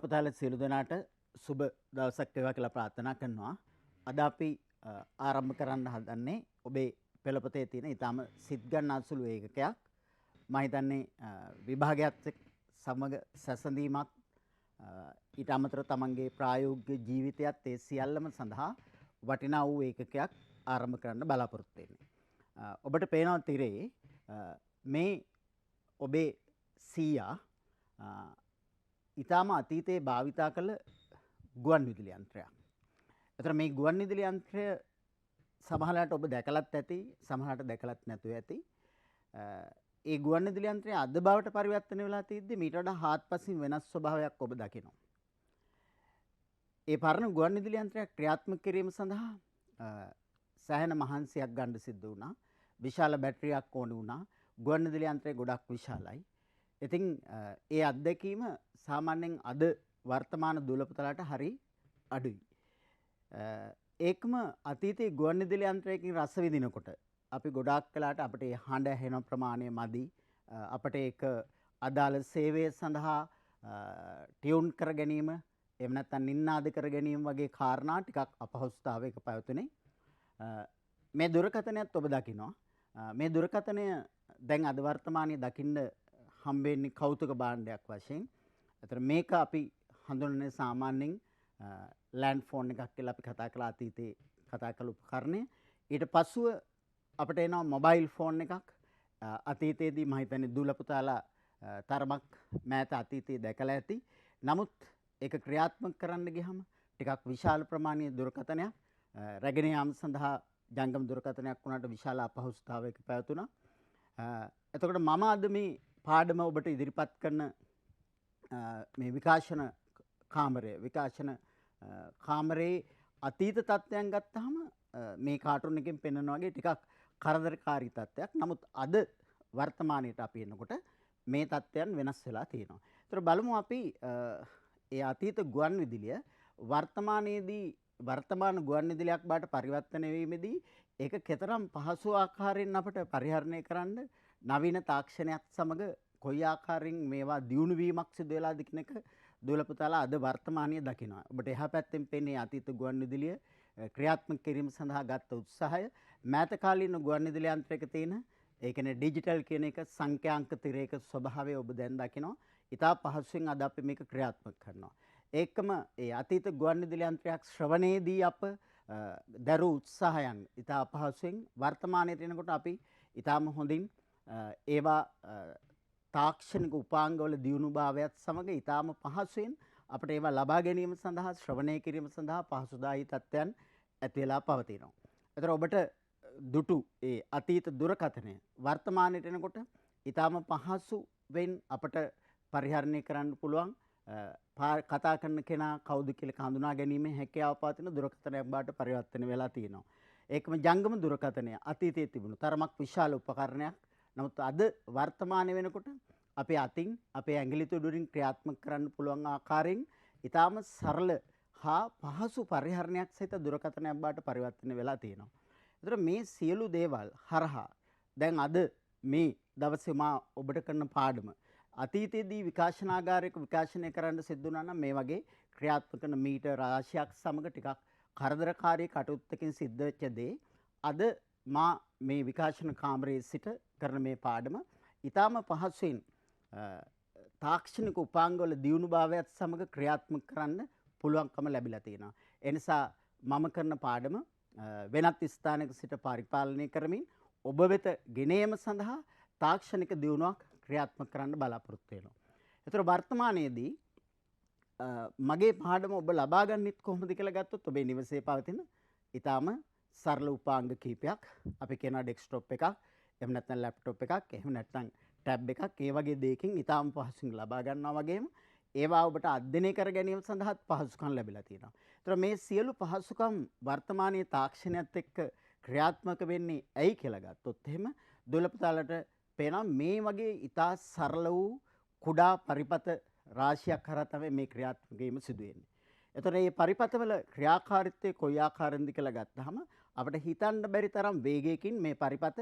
දුලපතාල සියලු දෙනාට සුබ දවසක් වේවා කියලා ප්‍රාර්ථනා කරනවා. අද අපි ආරම්භ කරන්න හදන්නේ ඔබේ පෙළපතේ තියෙන ඊටම සිත් ගන්න අසුළු ඒකකයක්. මම හිතන්නේ විභාගයත් සමග සැසඳීමක් ඊට අමතරව තමන්ගේ ප්‍රායෝගික ජීවිතයත් ඒ සියල්ලම සඳහා වටිනා වූ ඒකකයක් ආරම්භ කරන්න බලාපොරොත්තු වෙන්නේ. ඔබට පේනවා තිරේ මේ ඔබේ සීයා ඊටම අතීතයේ භාවිතා කළ ගුවන් විදුලි යන්ත්‍රයක්. ඒතර මේ ගුවන් විදුලි යන්ත්‍රය සමහරවිට ඔබ දැකලත් ඇති, සමහරවිට දැකලත් නැතුව ඇති. ඒ ගුවන් විදුලි යන්ත්‍රය අද බවට පරිවර්තනය වෙලා තියද්දි මීට වඩා හාත්පසින් වෙනස් ස්වභාවයක් ඔබ දකිනවා. ඒ පරණ ගුවන් විදුලි යන්ත්‍රයක් ක්‍රියාත්මක කිරීම සඳහා සෑහෙන මහන්සියක් ගන්න සිද්ධ වුණා. විශාල බැටරියක් ඕන වුණා. ගුවන් විදුලි යන්ත්‍රය ගොඩක් විශාලයි. ඉතින් ඒ අත්දැකීම සාමාන්‍යයෙන් අද වර්තමාන දුලපතලට හරි අඩුයි. ඒකම අතීතයේ ගුවන් විදුලි යන්ත්‍රයකින් රස විඳිනකොට අපි ගොඩාක් වෙලාට අපිට ඒ හඬ ඇහෙන ප්‍රමාණය මදි. අපිට ඒක අදාළ සේවය සඳහා ටියුන් කර ගැනීම, එහෙම නැත්නම් නින්නාද කර ගැනීම වගේ කාරණා ටිකක් අපහසුතාවයක පැවතුනේ. මේ දුරකථනයත් ඔබ දකිනවා. මේ දුරකථනය දැන් අද වර්තමානයේ දකින්න හම්බෙන්නේ කෞතුක භාණ්ඩයක් වශයෙන්. ඒතර මේක අපි හඳුන්වන්නේ සාමාන්‍යයෙන් ලෑන්ඩ් ෆෝන් එකක් කියලා අපි කතා කළා අතීතයේ කතා කළ උපකරණය. ඊට පස්සුව අපිට එනවා මොබයිල් ෆෝන් එකක්. අතීතයේදී මම හිතන්නේ දුලපුතාලා තරමක් මෑත අතීතයේ දැකලා ඇති. නමුත් ඒක ක්‍රියාත්මක කරන්න ගියහම ටිකක් විශාල ප්‍රමාණයේ දුරකථනයක් රැගෙන යාම සඳහා ජංගම දුරකථනයක් වුණාට විශාල අපහසුතාවයක පැවතුණා. එතකොට මම අද මේ පාඩම ඔබට ඉදිරිපත් කරන මේ විකාශන කාමරයේ අතීත තත්ත්වයන් ගත්තාම මේ කාටුන් එකෙන් පෙන්වන වගේ ටිකක් කරදරකාරී තත්ත්වයක්. නමුත් අද වර්තමානයට අපි එනකොට මේ තත්ත්වයන් වෙනස් වෙලා තියෙනවා. ඒතර බලමු අපි ඒ අතීත ගුවන් විදුලිය වර්තමානයේදී වර්තමාන ගුවන් විදුලියක් බවට පරිවර්තනය වීමේදී ඒක කෙතරම් පහසු ආකාරයෙන් අපට පරිහරණය කරන්න නවීන තාක්ෂණයක් සමග කොයි ආකාරයෙන් මේවා දියුණු වීමක් සිදු වෙලාද කියන එක දුලපුතාලා අද වර්තමානයේ දකිනවා. ඔබට එහා පැත්තෙන් පෙන්නේ අතීත ගුවන් විදුලිය ක්‍රියාත්මක කිරීම සඳහා ගත්ත උත්සාහය. මෑත කාලීන ගුවන් විදුලි යන්ත්‍රයක තියෙන ඒ කියන්නේ ඩිජිටල් කියන එක සංඛ්‍යාංක තිරයක ස්වභාවය ඔබ දැන් දකිනවා. ඉතා පහසුවෙන් අද අපි මේක ක්‍රියාත්මක කරනවා. ඒකම ඒ අතීත ගුවන් විදුලි යන්ත්‍රයක් ශ්‍රවණයේදී අප දරු උත්සාහයන් ඉතා අපහසුවෙන් වර්තමානයේ එනකොට අපි ඉතාම හොඳින් ඒවා තාක්ෂණික උපාංගවල දියුණුභාවයත් සමග ඉතාම පහසුවෙන් අපිට ඒවා ලබා ගැනීම සඳහා ශ්‍රවණය කිරීම සඳහා පහසුදායී තත්ත්වයන් ඇති වෙලා පවතිනවා. ඒතර ඔබට දුටු ඒ අතීත දුරකථනය වර්තමානයට එනකොට ඉතාම පහසුවෙන් අපට පරිහරණය කරන්න පුළුවන්. කතා කරන කෙනා කවුද කියලා හඳුනා ගැනීමේ හැකියාව පවතින දුරකථනයක් බවට පරිවර්තනය වෙලා තියෙනවා. ඒකම ජංගම දුරකථනය අතීතයේ තිබුණු තරමක් විශාල උපකරණයක්. නමුත් අද වර්තමානයේ වෙනකොට අපේ අතින් අපේ ඇඟිලි තුඩුරින් ක්‍රියාත්මක කරන්න පුළුවන් ආකාරයෙන් ඊටාම සරල හා පහසු පරිහරණයක් සහිත දුරකථනයක් බවට පරිවර්තනය වෙලා තියෙනවා. ඒතර මේ සියලු දේවල් හරහා දැන් අද මේ දවසේ මා ඔබට කරන පාඩම අතීතයේදී විකාශනාගාරයක විකාශනය කරන්න සිද්ධ වුණා නම් මේ වගේ ක්‍රියාත්මක කරන මීටර් රාශියක් සමග ටිකක් කරදරකාරී කටයුත්තකින් සිද්ධ වෙච්ච දේ අද මා මේ විකාශන කාමරයේ සිට කරන මේ පාඩම ඊටාම පහසුවෙන් තාක්ෂණික උපාංගවල දියුණුභාවයත් සමග ක්‍රියාත්මක කරන්න පුළුවන්කම ලැබිලා තියෙනවා. ඒ නිසා මම කරන පාඩම වෙනත් ස්ථානයක සිට පරිපාලනය කරමින් ඔබ වෙත ගෙනීම සඳහා තාක්ෂණික දියුණුවක් ක්‍රියාත්මක කරන්න බලාපොරොත්තු වෙනවා. ඒතර වර්තමානයේදී මගේ පාඩම ඔබ ලබා ගන්නෙත් කොහොමද කියලා ගත්තොත් ඔබේ නිවසේ පවතින ඊටාම සරල උපාංග කීපයක් අපි කියනවා ඩෙස්ක්ටොප් එකක්, එහෙම නැත්නම් ලැප්ටොප් එකක්, එහෙම නැත්නම් ටැබ් එකක්, ඒ වගේ දෙයකින් ඊටාම පහසුවෙන් ලබා ගන්නවා වගේම ඒවා ඔබට අධ්‍යයනය කර ගැනීම සඳහා පහසුකම් ලැබිලා තියෙනවා. ඒතර මේ සියලු පහසුකම් වර්තමානයේ තාක්ෂණයත් එක්ක ක්‍රියාත්මක වෙන්නේ ඇයි කියලා ගත්තොත් එහෙම දුලපතාලට පේනවා මේ වගේ ඊටා සරල වූ කුඩා පරිපත රාශියක් කරා තමයි මේ ක්‍රියාත්මක වීම සිදු වෙන්නේ. එතකොට මේ පරිපතවල ක්‍රියාකාරීත්වය කොයි ආකාරයෙන්ද කියලා ගත්තාම අපිට හිතන්න බැරි තරම් වේගයකින් මේ පරිපත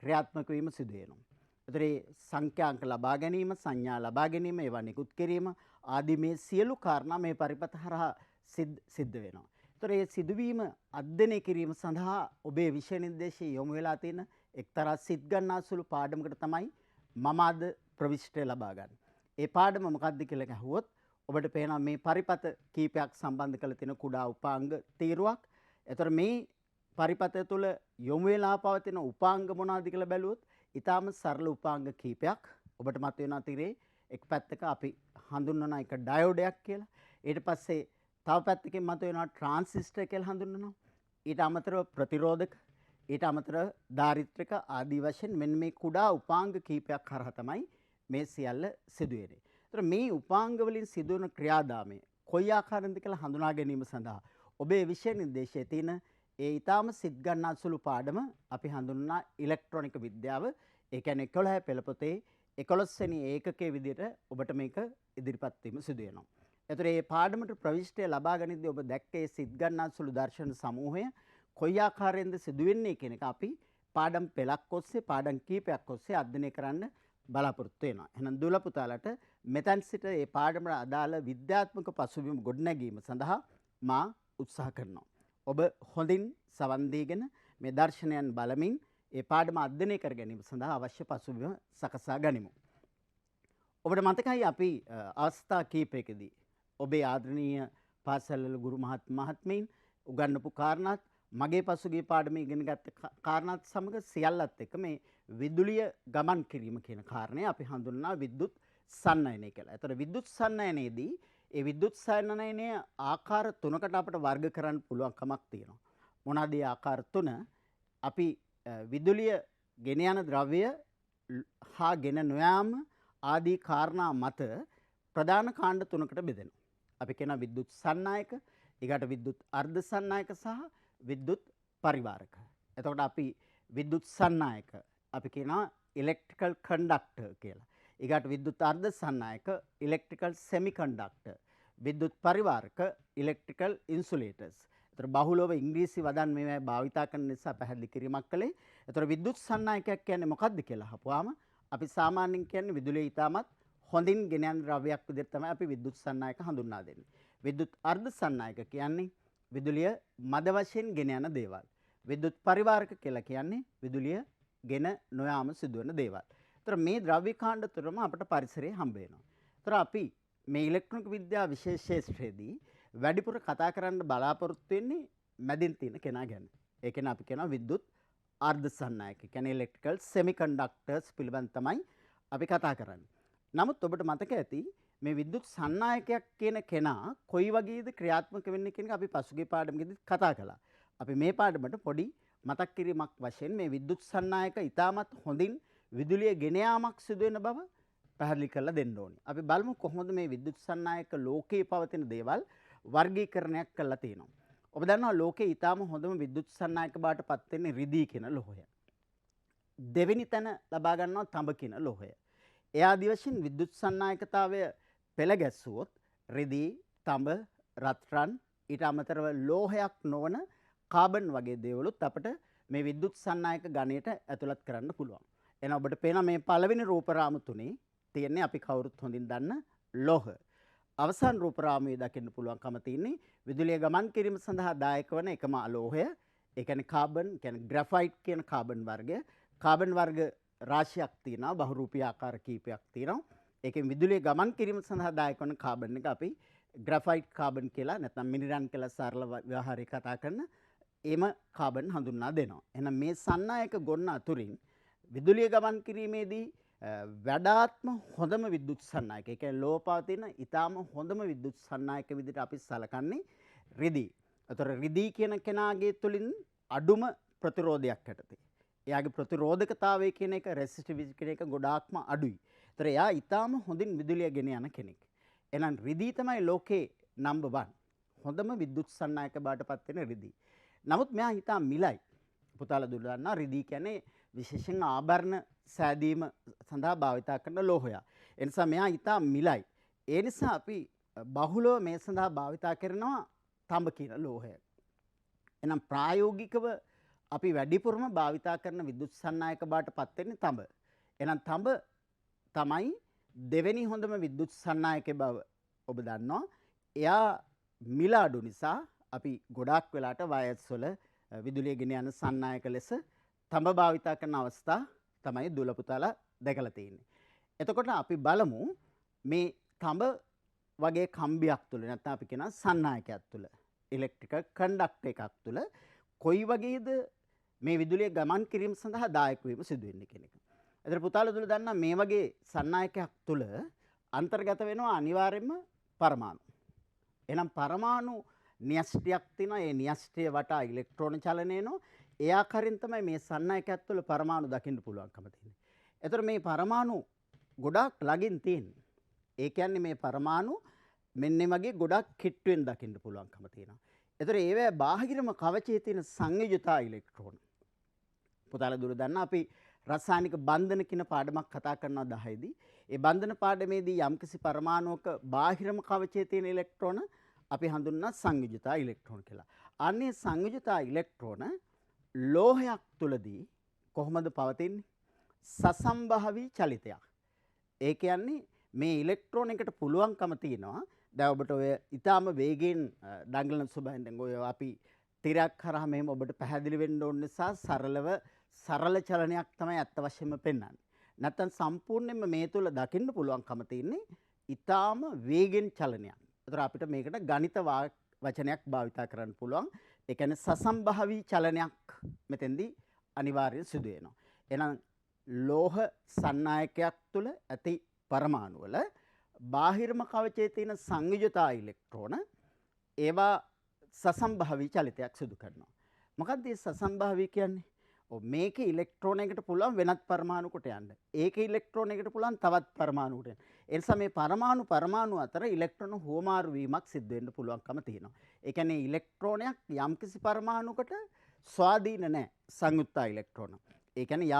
ක්‍රියාත්මක වීම සිදු වෙනවා. ඒතර සංඛ්‍යාංක ලබා ගැනීම, සංඥා ලබා ගැනීම, ඒවා නිකුත් කිරීම, ආදී මේ සියලු කාරණා මේ පරිපත හරහා සිද්ධ වෙනවා. ඒතර මේ සිදුවීම අධ්‍යයනය කිරීම සඳහා ඔබේ විෂය නිර්දේශයේ යොමු වෙලා තියෙන එක්තරා සිත් ගන්නාසුළු පාඩමකට තමයි මම අද ප්‍රවිෂ්ටි ලබා ගන්න. ඒ පාඩම මොකක්ද කියලා අහුවොත් ඔබට පේනවා මේ පරිපත කීපයක් සම්බන්ධ කරලා තියෙන කුඩා උපාංග තීරුවක්. ඒතර මේ පරිපතය තුළ යොමු වෙලා පවතින උපාංග මොනවාද කියලා බැලුවොත් ඊටාම සරල උපාංග කීපයක් ඔබට මතුවෙනවා තිරේ. එක් පැත්තක අපි හඳුන්වන එක ඩයෝඩයක් කියලා. ඊට පස්සේ තව පැත්තකින් මතුවෙනවා ට්‍රාන්සිස්ටර් කියලා හඳුන්වනවා. ඊට අමතරව ප්‍රතිරෝධක, ඊට අමතරව ධාරිත්‍රික ආදී වශයෙන් මෙන්න මේ කුඩා උපාංග කීපයක් හරහා තමයි මේ සියල්ල සිදු වෙන්නේ. ඒතර මේ උපාංග වලින් සිදුවන ක්‍රියාදාමය කොයි ආකාරයෙන්ද කියලා හඳුනා ගැනීම සඳහා ඔබේ විෂය නිර්දේශයේ තියෙන ඒ ඊටාම සිත් ගන්නාසුළු පාඩම අපි හඳුන්වනා ඉලෙක්ට්‍රොනික විද්‍යාව. ඒ කියන්නේ 11 පෙළ පොතේ 11 වෙනි ඒකකයේ විදිහට ඔබට මේක ඉදිරිපත් වීම සිදු වෙනවා. ඒතර මේ පාඩමට ප්‍රවිෂ්ටි ලබා ගනිද්දී ඔබ දැක්කේ සිත් ගන්නාසුළු දර්ශන සමූහය කොයි ආකාරයෙන්ද සිදු වෙන්නේ කියන එක අපි පාඩම් පෙළක් ඔස්සේ පාඩම් කීපයක් ඔස්සේ අධ්‍යයනය කරන්න බලාපොරොත්තු වෙනවා. එහෙනම් දුල පුතාලට මෙතෙන් සිට මේ පාඩමට අදාළ විද්‍යාත්මක පසුබිම ගොඩනැගීම සඳහා මා උත්සාහ කරනවා. ඔබ හොඳින් සවන් දීගෙන මේ දර්ශනයන් බලමින් ඒ පාඩම අධ්‍යයනය කර ගැනීම සඳහා අවශ්‍ය පසුබිම සකසා ගනිමු. ඔබට මතකයි අපි අවස්ථා කීපයකදී ඔබේ ආදරණීය පාසල්වල ගුරු මහත්මීන් උගන්වපු කාරණාත් මගේ පසුගිය පාඩමේ ඉගෙන ගත්ත කාරණාත් සමග සියල්ලත් එක්ක මේ විදුලිය ගමන් කිරීම කියන කාරණය අපි හඳුන්වනවා විද්‍යුත් සන්නයනය කියලා. ඒතර විද්‍යුත් සන්නයනයේදී ඒ විද්‍යුත් සන්නයනය ආකාර තුනකට අපිට වර්ග කරන්න පුළුවන් කමක් තියෙනවා. මොනවාද ඒ ආකාර තුන? අපි විදුලිය ගෙන යන ද්‍රව්‍ය හා ගෙන නොයාම ආදී කාරණා මත ප්‍රධාන කාණ්ඩ තුනකට බෙදෙනවා. අපි කියන විද්‍යුත් සන්නායක, ඊගාට විද්‍යුත් අර්ධ සන්නායක සහ විද්‍යුත් පරිවාරක. එතකොට අපි විද්‍යුත් සන්නායක අපි කියනවා ඉලෙක්ට්‍රිකල් කන්ඩක්ටර් කියලා. ඊගාට විද්‍යුත් අර්ධ සන්නායක ඉලෙක්ට්‍රිකල් සෙමි කන්ඩක්ටර්. විද්‍යුත් පරිවාරක ඉලෙක්ට්‍රිකල් ඉන්සුලේටර්ස්. ඒතර බහුලව ඉංග්‍රීසි වදන් මේවා භාවිතා කරන නිසා පැහැදිලි කිරීමක් කළේ. ඒතර විද්‍යුත් සන්නායකයක් කියන්නේ මොකක්ද කියලා අහපුවාම අපි සාමාන්‍යයෙන් කියන්නේ විදුලිය ඊටමත් හොඳින් ගෙන යන ද්‍රව්‍යයක් විදිහට තමයි අපි විද්‍යුත් සන්නායක හඳුන්වා දෙන්නේ. විද්‍යුත් අර්ධ සන්නායක කියන්නේ විදුලිය මද වශයෙන් ගෙන යන දේවල්. විද්‍යුත් පරිවාරක කියලා කියන්නේ විදුලිය ගෙන නොයාම සිදුවන දේවල්. ඒතර මේ ද්‍රව්‍ය කාණ්ඩ තුනම අපට පරිසරයේ හම්බ වෙනවා. ඒතර අපි මේ ඉලෙක්ට්‍රොනික විද්‍යාව විශේෂ ශාස්ත්‍රයේදී වැඩිපුර කතා කරන්න බලාපොරොත්තු වෙන්නේ මැදින් තියෙන කෙනා ගැන. ඒ කියන්නේ අපි කියනවා විද්‍යුත් අර්ධ සන්නායක. කියන්නේ ඉලෙක්ට්‍රිකල් සෙමි කන්ඩක්ටර්ස් පිළිබඳ තමයි අපි කතා කරන්නේ. නමුත් ඔබට මතක ඇති මේ විද්‍යුත් සන්නායකයක් කියන කෙනා කොයි වගේද ක්‍රියාත්මක වෙන්නේ කියන එක අපි පසුගිය පාඩමකදී කතා කළා. අපි මේ පාඩමට පොඩි මතක් කිරීමක් වශයෙන් මේ විද්‍යුත් සන්නායක ඉතාමත් හොඳින් විදුලිය ගෙන යාමක් සිදු වෙන බව පැහැදිලි කරලා දෙන්න ඕනේ. අපි බලමු කොහොමද මේ විද්‍යුත් සන්නායක ලෝකයේ පවතින දේවල් වර්ගීකරණයක් කරලා තියෙනවා. ඔබ දන්නවා ලෝකයේ ඉතාම හොඳම විද්‍යුත් සන්නායක බවට පත් වෙන්නේ රිදී කියන ලෝහය. දෙවෙනි තැන ලබා ගන්නවා තඹ කියන ලෝහය. ඒ ආදි වශයෙන් විද්‍යුත් සන්නායකතාවය පෙළ ගැස්සුවොත් රිදී, තඹ, රත්රන් ඊට අමතරව ලෝහයක් නොවන කාබන් වගේ දේවලුත් අපිට මේ විද්‍යුත් සන්නායක ගණයට ඇතුළත් කරන්න පුළුවන්. එහෙනම් ඔබට පේනවා මේ පළවෙනි රූප රාමු තුනේ තියෙන්නේ අපි කවුරුත් හොඳින් දන්න ලෝහ. අවසාන රූප රාමුවේ දකින්න පුළුවන්කම තියෙන්නේ විදුලිය ගමන් කිරීම සඳහා දායක වන එකම අලෝහය. ඒ කියන්නේ කාබන්, කියන්නේ ග්‍රැෆයිට් කියන කාබන් වර්ගය. කාබන් වර්ග රාශියක් තියෙනවා, බහුරූපී ආකාර කීපයක් තියෙනවා. ඒකෙන් විදුලිය ගමන් කිරීම සඳහා දායක වන කාබන් එක අපි ග්‍රැෆයිට් කාබන් කියලා නැත්නම් මිනිරන් කියලා සරල ව්‍යවහාරයේ කතා කරන එම කාබන් හඳුන්වා දෙනවා. එහෙනම් මේ සන්නායක ගොන්න අතුරින් විදුලිය ගමන් කිරීමේදී වඩාත්ම හොඳම විද්‍යුත් සන්නායක, ඒ කියන්නේ ලෝපවතින ඊටාම හොඳම විද්‍යුත් සන්නායක විදිහට අපි සලකන්නේ රිදී. ඒතර රිදී කියන කෙනාගේ තුලින් අඩුම ප්‍රතිරෝධයක් යටතේ. එයාගේ ප්‍රතිරෝධකතාවය කියන එක, රෙසිස්ටිවිටි කියන එක ගොඩාක්ම අඩුයි. ඒතර එයා ඊටාම හොඳින් විදුලිය ගෙන යන කෙනෙක්. එහෙනම් රිදී තමයි ලෝකේ නම්බර් 1 හොඳම විද්‍යුත් සන්නායක බවට පත් වෙන රිදී. නමුත් මෙයා හිතා මිලයි. පුතාලා දුර දන්නා රිදී කියන්නේ විශේෂයෙන් ආභරණ සෑදීම සඳහා භාවිතා කරන ලෝහයක්. ඒ නිසා මෙයා හිතා මිලයි. ඒ නිසා අපි බහුලව මේ සඳහා භාවිතා කරනවා තඹ කියන ලෝහය. එහෙනම් ප්‍රායෝගිකව අපි වැඩිපුරම භාවිතා කරන විද්‍යුත් සන්නායක බවට පත් වෙන්නේ තඹ. එහෙනම් තඹ තමයි දෙවෙනි හොඳම විද්‍යුත් සන්නායක බව ඔබ දන්නවා එයා මිල අඩු නිසා අපි ගොඩාක් වෙලාට වයර්ස් වල විදුලිය ගෙන යන සන්නායක ලෙස තඹ භාවිතා කරන අවස්ථා තමයි දුල පුතාලා දැකලා තියෙන්නේ. එතකොට අපි බලමු මේ තඹ වගේ කම්බියක් තුල නැත්නම් අපි කියන සන්නායකයක් තුල ඉලෙක්ට්‍රිකල් කන්ඩක්ටර් එකක් තුල කොයි වගේද මේ විදුලිය ගමන් කිරීම සඳහා දායක වීම සිදු වෙන්නේ කියන එක. එතන පුතාලා දුල දන්නා මේ වගේ සන්නායකයක් තුල අන්තර්ගත වෙනවා අනිවාර්යයෙන්ම පරමාණු. එහෙනම් පරමාණු න්‍යෂ්ටියක් තියෙනවා. ඒ න්‍යෂ්ටිය වටා ඉලෙක්ට්‍රෝන චලනය වෙනවා. ඒ ආකාරයෙන් තමයි මේ සන්නායකයක් තුළ පරමාණු දකින්න පුළුවන්කම තියෙන්නේ. ඒතර මේ පරමාණු ගොඩාක් ළඟින් තියෙන්නේ. ඒ කියන්නේ මේ පරමාණු මෙන්න වගේ ගොඩාක් කිට්ටුවෙන් දකින්න පුළුවන්කම තියෙනවා. ඒතර ඒවැ බාහිරම කවචයේ තියෙන සංයුජතා ඉලෙක්ට්‍රෝන. පුතාලා දුර දන්න අපි රසායනික බන්ධන කියන පාඩමක් කතා කරනවා 10 දී. ඒ බන්ධන පාඩමේදී යම්කිසි පරමාණුවක බාහිරම කවචයේ තියෙන ඉලෙක්ට්‍රෝන අපි හඳුන්වනවා සංයුජතා ඉලෙක්ට්‍රෝන කියලා. අන්නේ සංයුජතා ඉලෙක්ට්‍රෝන ලෝහයක් තුලදී කොහොමද පවතින්නේ? සසම්භාවී චලිතයක්. ඒ කියන්නේ මේ ඉලෙක්ට්‍රෝන එකට පුළුවන්කම තියෙනවා. දැන් ඔබට ඔය ඊටාම වේගයෙන් දඟලන ස්වභාවයෙන් දැන් ඔය අපි තිරයක් කරා මෙහෙම ඔබට පැහැදිලි වෙන්න ඕන නිසා සරල චලනයක් තමයි අත්ත වශයෙන්ම පෙන්වන්නේ. නැත්තම් සම්පූර්ණයෙන්ම මේ තුල දකින්න පුළුවන්කම තියෙන්නේ ඊටාම වේගෙන් චලනයක්. ඒතර අපිට මේකට ගණිත වචනයක් භාවිතා කරන්න පුළුවන්. ඒ කියන්නේ සසම්භාවී චලනයක් මෙතෙන්දී අනිවාර්යයෙන් සිදු වෙනවා. එහෙනම් ලෝහ සන්නායකයක් තුල ඇති පරමාණු වල බාහිරම කවචයේ තියෙන සංයුජතා ඉලෙක්ට්‍රෝන ඒවා සසම්භාවී චලිතයක් සිදු කරනවා. මොකක්ද මේ සසම්භාවී කියන්නේ? මේකේ ඉලෙක්ට්‍රෝන එකට පුළුවන් වෙනත් පරමාණුකට යන්න. ඒකේ ඉලෙක්ට්‍රෝන එකට පුළුවන් තවත් පරමාණුකට යන්න. ඒ නිසා මේ පරමාණු අතර ඉලෙක්ට්‍රෝන හුවමාරු වීමක් සිද්ධ වෙන්න පුළුවන්කම තියෙනවා. ඒ කියන්නේ ඉලෙක්ට්‍රෝනයක් යම්කිසි පරමාණුකට ස්වාධීන නැහැ සංයුක්තා ඉලෙක්ට්‍රෝන. ඒ කියන්නේ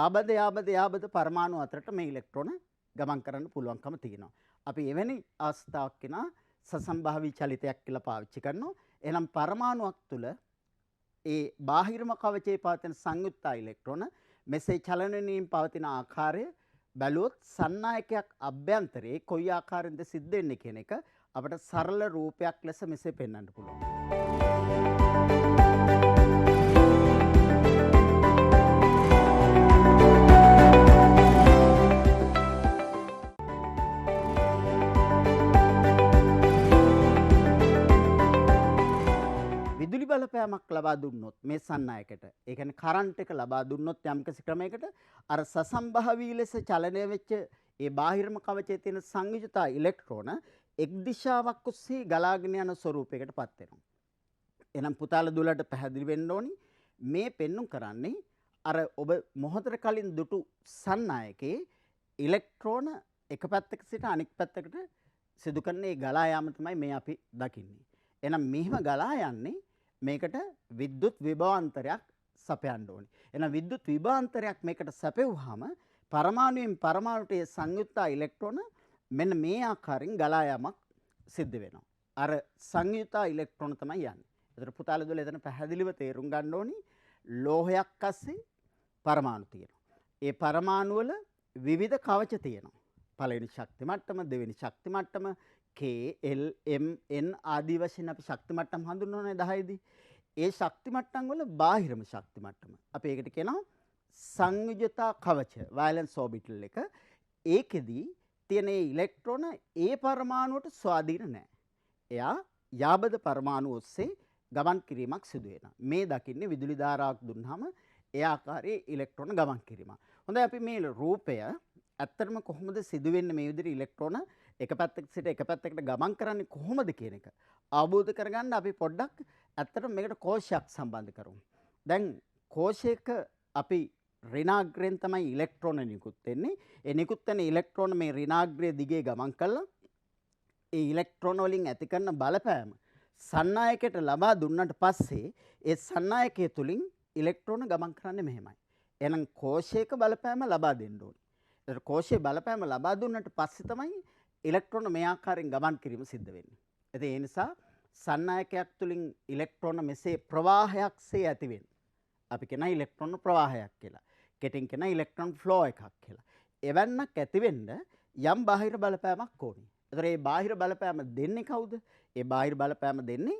යාබද පරමාණු අතරට මේ ඉලෙක්ට්‍රෝන ගමන් කරන්න පුළුවන්කම තියෙනවා. අපි එවැනි අවස්ථාවක් කෙනා සසම්භාවී චලිතයක් කියලා පාවිච්චි කරනවා. එහෙනම් පරමාණුවක් තුල ඒ බාහිරම කවචයේ පවතින සංයුක්තා ඉලෙක්ට්‍රෝන මෙසේ චලනයෙන් පවතින ආකාරය බැලුවොත් සන්නායකයක් අභ්‍යන්තරයේ කොයි ආකාරයෙන්ද සිද්ධ වෙන්නේ කියන එක අපිට සරල රූපයක් ලෙස මෙසේ පෙන්වන්න පුළුවන්. විදුලි බලපෑමක් ලබා දුන්නොත් මේ සන්නායකට ඒ කියන්නේ කරන්ට් එක ලබා දුන්නොත් යම්කිසි ක්‍රමයකට අර සසම්භාවී ලෙස චලනය වෙච්ච ඒ බාහිරම කවචයේ තියෙන සංයුජතා ඉලෙක්ට්‍රෝන එක් දිශාවක් ඔස්සේ ගලාගෙන යන ස්වරූපයකට පත් වෙනවා. එහෙනම් පුතාලා දුලට පැහැදිලි වෙන්න ඕනි මේ පෙන්눔 කරන්නේ අර ඔබ මොහොතට කලින් දුටු සන්නායකයේ ඉලෙක්ට්‍රෝන එක පැත්තක සිට අනෙක් පැත්තකට සිදු කරන ඒ ගලා යාම තමයි මේ අපි දකින්නේ. එහෙනම් මෙහිම ගලා යන්නේ මේකට විද්‍යුත් විභවාන්තරයක් සපයන්න ඕනේ. එහෙනම් විද්‍යුත් විභවාන්තරයක් මේකට සැපෙවුවාම පරමාණුවෙන් පරමාණුට ඒ සංයුක්තා ඉලෙක්ට්‍රෝන මෙන්න මේ ආකාරයෙන් ගලා යාමක් සිද්ධ වෙනවා. අර සංයුක්තා ඉලෙක්ට්‍රෝන තමයි යන්නේ. ඒතර පුතාලා දුල එතන පැහැදිලිව තේරුම් ගන්න ඕනි ලෝහයක් අස්සේ පරමාණු තියෙනවා. ඒ පරමාණු වල විවිධ කවච තියෙනවා. පළවෙනි ශක්ති මට්ටම, දෙවෙනි ශක්ති මට්ටම, K, L, M, N ආදී වශයෙන් අපි ශක්ති මට්ටම් හඳුන්වන්නේ 10 දී. ඒ ශක්ති මට්ටම් වල බාහිරම ශක්ති මට්ටම. අපි ඒකට කියනවා සංයුජතා කවච, වයලන්ස් ඕබිටල් එක. ඒකෙදී තියෙන ඉලෙක්ට්‍රෝන ඒ පරමාණුවට ස්වාධීන නැහැ. එයා යාබද පරමාණු ඔස්සේ ගමන් කිරීමක් සිදු වෙනවා. මේ දකින්නේ විදුලි ධාරාවක් දුන්නාම ඒ ආකාරයේ ඉලෙක්ට්‍රෝන ගමන් කිරීම. හොඳයි අපි මේ රූපය ඇත්තටම කොහොමද සිදු වෙන්නේ මේ විදිහට ඉලෙක්ට්‍රෝන එක පැත්තකට සිට එක පැත්තකට ගමන් කරන්නේ කොහොමද කියන එක අවබෝධ කරගන්න අපි පොඩ්ඩක් ඇත්තටම මේකට කෝෂයක් සම්බන්ධ කරමු. දැන් කෝෂයක අපි ඍණාග්‍රයෙන් තමයි ඉලෙක්ට්‍රෝන නිකුත් වෙන්නේ. ඒ නිකුත් වෙන ඉලෙක්ට්‍රෝන මේ ඍණාග්‍රය දිගේ ගමන් කළා. ඒ ඉලෙක්ට්‍රෝන වලින් ඇති කරන බලපෑම සන්නායකයට ලබා දුන්නට පස්සේ ඒ සන්නායකය තුලින් ඉලෙක්ට්‍රෝන ගමන් කරන්නේ මෙහෙමයි. එහෙනම් කෝෂයක බලපෑම ලබා දෙන්න ඕනේ. ඒතර කෝෂයේ බලපෑම ලබා දුන්නට පස්සේ තමයි ඉලෙක්ට්‍රෝන මේ ආකාරයෙන් ගමන් කිරීම සිද්ධ වෙන්නේ. ඒ නිසා සන්නායකයක් තුලින් ඉලෙක්ට්‍රෝන මෙසේ ප්‍රවාහයක්සේ ඇති වෙන්නේ. අපි කියන ඉලෙක්ට්‍රෝන ප්‍රවාහයක් කියලා. කෙටින් කියන ඉලෙක්ට්‍රෝන ෆ්ලෝ එකක් කියලා. එවන්නක් ඇති වෙන්න යම් බාහිර බලපෑමක් ඕනේ. එතකොට මේ බාහිර බලපෑම දෙන්නේ කවුද? ඒ බාහිර බලපෑම දෙන්නේ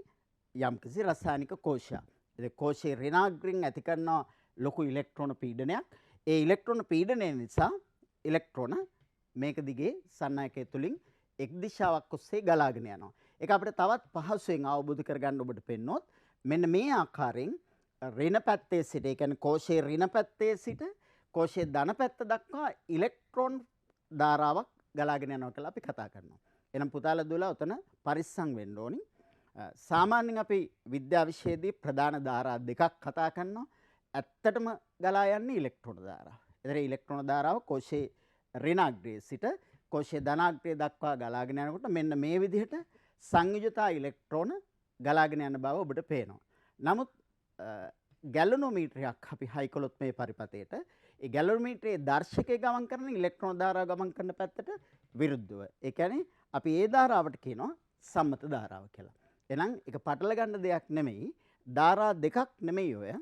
යම්කිසි රසායනික කෝෂයක්. ඒ කෝෂයේ ඍණාග්‍රයෙන් ඇති කරන ලොකු ඉලෙක්ට්‍රෝන පීඩනයක්. ඒ ඉලෙක්ට්‍රෝන පීඩනය නිසා ඉලෙක්ට්‍රෝන මේක දිගේ සන්නායකය තුලින් එක් දිශාවක් ඔස්සේ ගලාගෙන යනවා. ඒක අපිට තවත් පහසුවෙන් අවබෝධ කරගන්න ඔබට පෙන්නොත් මෙන්න මේ ආකාරයෙන් ඍණ පැත්තේ සිට ඒ කියන්නේ කෝෂයේ ඍණ පැත්තේ සිට කෝෂයේ ධන පැත්ත දක්වා ඉලෙක්ට්‍රෝන ධාරාවක් ගලාගෙන යනවා කියලා අපි කතා කරනවා. එහෙනම් පුතාලා දුවලා උතන පරිස්සම් වෙන්න ඕනි. සාමාන්‍යයෙන් අපි විද්‍යා විෂයේදී ප්‍රධාන ධාරා දෙකක් කතා කරනවා. ඇත්තටම ගලා යන්නේ ඉලෙක්ට්‍රෝන ධාරාව. ඒතර ඉලෙක්ට්‍රෝන ධාරාව කෝෂයේ ඍණාග්‍රයේ සිට කෝෂයේ ධනාග්‍රය දක්වා ගලාගෙන යනකොට මෙන්න මේ විදිහට සංයුජතා ඉලෙක්ට්‍රෝන ගලාගෙන යන බව ඔබට පේනවා. නමුත් ගැලනෝමීටරයක් අපි හයි කළොත් මේ පරිපතේට ඒ ගැලනෝමීටරයේ දර්ශකයේ ගමන් කරන ඉලෙක්ට්‍රෝන ධාරාව ගමන් කරන පැත්තට විරුද්ධව. ඒ කියන්නේ අපි ඒ ධාරාවට කියනවා සම්මත ධාරාව කියලා. එහෙනම් ඒක පටල ගන්න දෙයක් නෙමෙයි. ධාරා දෙකක් නෙමෙයි ඔය.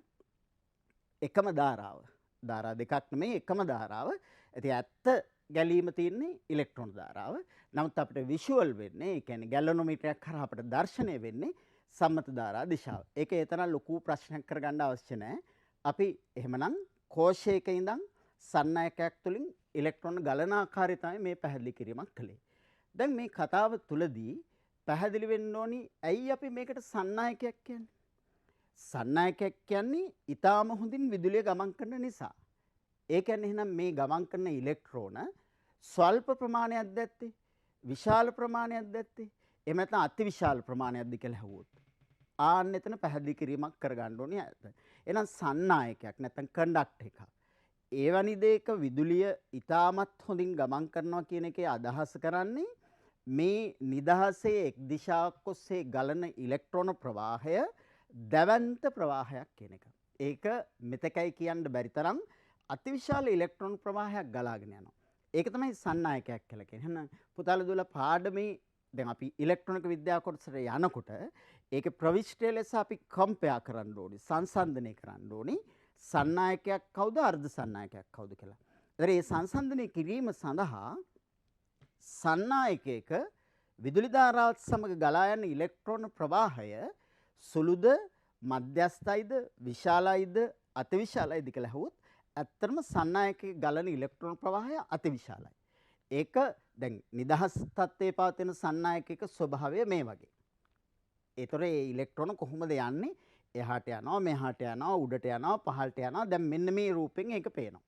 එකම ධාරාව. ධාරා දෙකක් නෙමෙයි එකම ධාරාව. ඉතින් ඇත්ත ගැලීම තියෙන්නේ ඉලෙක්ට්‍රෝන ධාරාව. නමුත් අපිට විෂුවල් වෙන්නේ, ඒ කියන්නේ ගැලනෝමීටරයක් කරා අපිට දර්ශනය වෙන්නේ සම්මත ධාරා දිශාව. ඒක ඒ තරම් ලොකු ප්‍රශ්නයක් කරගන්න අවශ්‍ය නැහැ. අපි එහෙමනම් කෝෂයක ඉඳන් සන්නායකයක් තුලින් ඉලෙක්ට්‍රෝන ගලන ආකාරය තමයි මේ පැහැදිලි කිරීමක් කළේ. දැන් මේ කතාව තුලදී පැහැදිලි වෙන්න ඕනි ඇයි අපි මේකට සන්නායකයක් කියන්නේ? සන්නායකයක් කියන්නේ ඊටාම හොඳින් විදුලිය ගමන් කරන නිසා. ඒ කියන්නේ එහෙනම් මේ ගමන් කරන ඉලෙක්ට්‍රෝන ස්වල්ප ප්‍රමාණයක් දැත්තේ, විශාල ප්‍රමාණයක් දැත්තේ, එහෙම නැත්නම් අතිවිශාල ප්‍රමාණයක්ද කියලා හවුවොත්. ආන්න එතන පැහැදිලි කිරීමක් කරගන්න ඕනේ. එහෙනම් සන්නායකයක් නැත්නම් කන්ඩක්ටර් එකක්. එවැනි දෙයක විදුලිය ඊටමත් හොඳින් ගමන් කරනවා කියන එකේ අදහස කරන්නේ මේ නිදහසේ එක් දිශාවක් ඔස්සේ ගලන ඉලෙක්ට්‍රෝන ප්‍රවාහය දැවැන්ත ප්‍රවාහයක් කියන එක. ඒක මෙතකයි කියන්න බැරි තරම් අතිවිශාල ඉලෙක්ට්‍රෝන ප්‍රවාහයක් ගලාගෙන යනවා. ඒක තමයි සන්නායකයක් කියලා කියන්නේ. එහෙනම් පුතාලා දුවලා පාඩමේ දැන් අපි ඉලෙක්ට්‍රොනික විද්‍යාව කොටසට යනකොට ඒකේ ප්‍රවිෂ්ඨය ලෙස අපි කම්පයා කරන්න ඕනේ, සංසන්දනය කරන්න ඕනේ. සන්නායකයක් කවුද, අර්ධ සන්නායකයක් කවුද කියලා. ඒතර මේ සංසන්දනය කිරීම සඳහා සන්නායකයක විදුලි ධාරාවත් සමග ගලා යන ඉලෙක්ට්‍රෝන ප්‍රවාහය සුළුද, මධ්‍යස්ථයිද, විශාලයිද, අතිවිශාලයිද කියලා අහුවොත් ඇත්තටම සන්නායකයේ ගලන ඉලෙක්ට්‍රෝන ප්‍රවාහය අතිවිශාලයි. ඒක දැන් නිදහස් තත්ත්වයේ පවතින සන්නායකයක ස්වභාවය මේ වගේ. ඒතර ඒ ඉලෙක්ට්‍රෝන කොහොමද යන්නේ? එහාට යනවා, මෙහාට යනවා, උඩට යනවා, පහළට යනවා. දැන් මෙන්න මේ රූපෙන් ඒක පේනවා.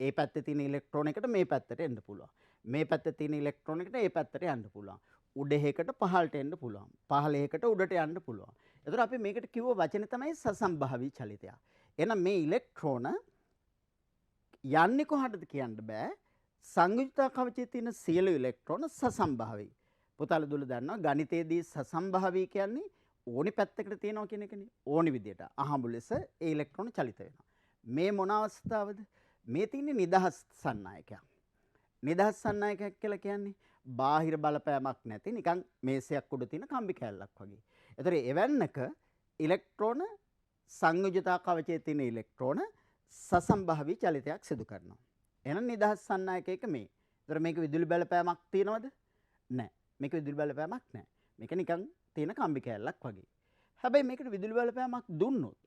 ඒ පැත්තේ තියෙන ඉලෙක්ට්‍රෝන එකට මේ පැත්තට එන්න පුළුවන්. මේ පැත්තේ තියෙන ඉලෙක්ට්‍රෝන එකට ඒ පැත්තට යන්න පුළුවන්. උඩ එකකට පහළට එන්න පුළුවන්. පහළ එකකට උඩට යන්න පුළුවන්. ඒතර අපි මේකට කිව්ව වචනේ තමයි සසම්භාවී චලිතය. එහෙනම් මේ ඉලෙක්ට්‍රෝන යන්නේ කොහටද කියන්න බෑ. සංයුක්ත කවචයේ තියෙන සියලු ඉලෙක්ට්‍රෝන සසම්භාවී. පුතාලා දුල දන්නවා ගණිතයේදී සසම්භාවී කියන්නේ ඕනි පැත්තකට තියෙනවා කියන එකනේ. ඕනි විදියට අහඹු ලෙස ඒ ඉලෙක්ට්‍රෝන චලිත වෙනවා. මේ මොන අවස්ථාවද? මේ තියෙන්නේ නිදහස් සන්නායකයක්. නිදහස් සන්නායකයක් කියලා කියන්නේ බාහිර බලපෑමක් නැති නිකන් මේසයක් උඩ තියෙන කම්බි කෑල්ලක් වගේ. ඒතර එවන්නක ඉලෙක්ට්‍රෝන සංයුජතා කවචයේ තියෙන ඉලෙක්ට්‍රෝන සසම්භාවී චලිතයක් සිදු කරනවා. එහෙනම් නිදහස් සන්නායකයක මේ. ඒතර මේක විදුලි බලපෑමක් තියනවද? නැහැ. මේක විදුලි බලපෑමක් නැහැ. මේක නිකන් තියෙන කම්බි කෑල්ලක් වගේ. හැබැයි මේකට විදුලි බලපෑමක් දුන්නොත්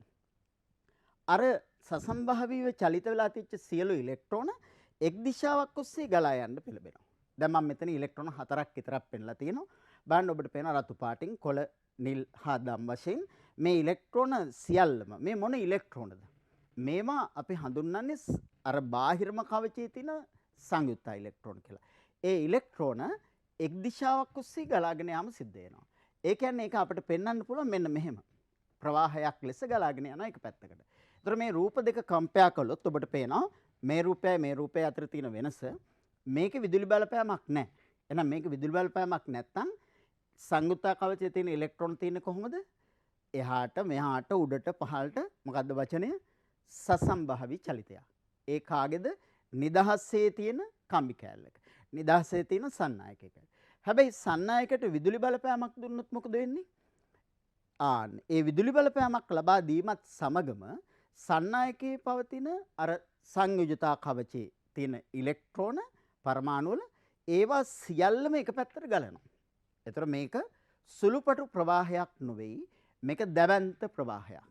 අර සසම්භාවීව චලිත වෙලා තිච්ච සියලු ඉලෙක්ට්‍රෝන එක් දිශාවක් ඔස්සේ ගලා යන්න පෙළඹෙනවා. දැන් මම මෙතන ඉලෙක්ට්‍රෝන 4ක් විතරක් පෙන්නලා තියෙනවා. බලන්න ඔබට පේනවා රතු පාටින් කොළ නිල් හා දම් වශයෙන් මේ ඉලෙක්ට්‍රෝන සියල්ලම මේ මොන ඉලෙක්ට්‍රෝනද? මේවා අපි හඳුන්වන්නේ අර බාහිරම කවචයේ තියෙන සංයුක්ත ඉලෙක්ට්‍රෝන කියලා. ඒ ඉලෙක්ට්‍රෝන එක් දිශාවක් ඔස්සේ ගලාගෙන යාම සිද්ධ වෙනවා. ඒ කියන්නේ ඒක අපිට පෙන්වන්න පුළුවන් මෙන්න මෙහෙම. ප්‍රවාහයක් ලෙස ගලාගෙන යන එක පැත්තකට. ඒතර මේ රූප දෙක කම්පයා කළොත් ඔබට පේනවා මේ රූපය අතර තියෙන වෙනස. මේකේ විදුලි බලපෑමක් නැහැ. එහෙනම් මේක විදුලි බලපෑමක් නැත්තම් සංයුක්ත කවචයේ තියෙන ඉලෙක්ට්‍රෝන තියෙන්නේ කොහොමද? එහාට මෙහාට උඩට පහළට මොකද්ද වචනය? සසම්භාවී චලිතයක්. ඒ කාගේද? නිදහසේ තියෙන කම්බි කෑල්ලක. නිදහසේ තියෙන සන්නායකයක. හැබැයි සන්නායකයට විදුලි බලපෑමක් දුන්නොත් මොකද වෙන්නේ? ඒ විදුලි බලපෑමක් ලබා දීමත් සමගම සන්නායකයේ පවතින අර සංයුජතා කවචයේ තියෙන ඉලෙක්ට්‍රෝන පරමාණු වල ඒවා සියල්ලම එක පැත්තට ගලනවා. එතකොට මේක සුළුපටු ප්‍රවාහයක් නෙවෙයි මේක දැවැන්ත ප්‍රවාහයක්.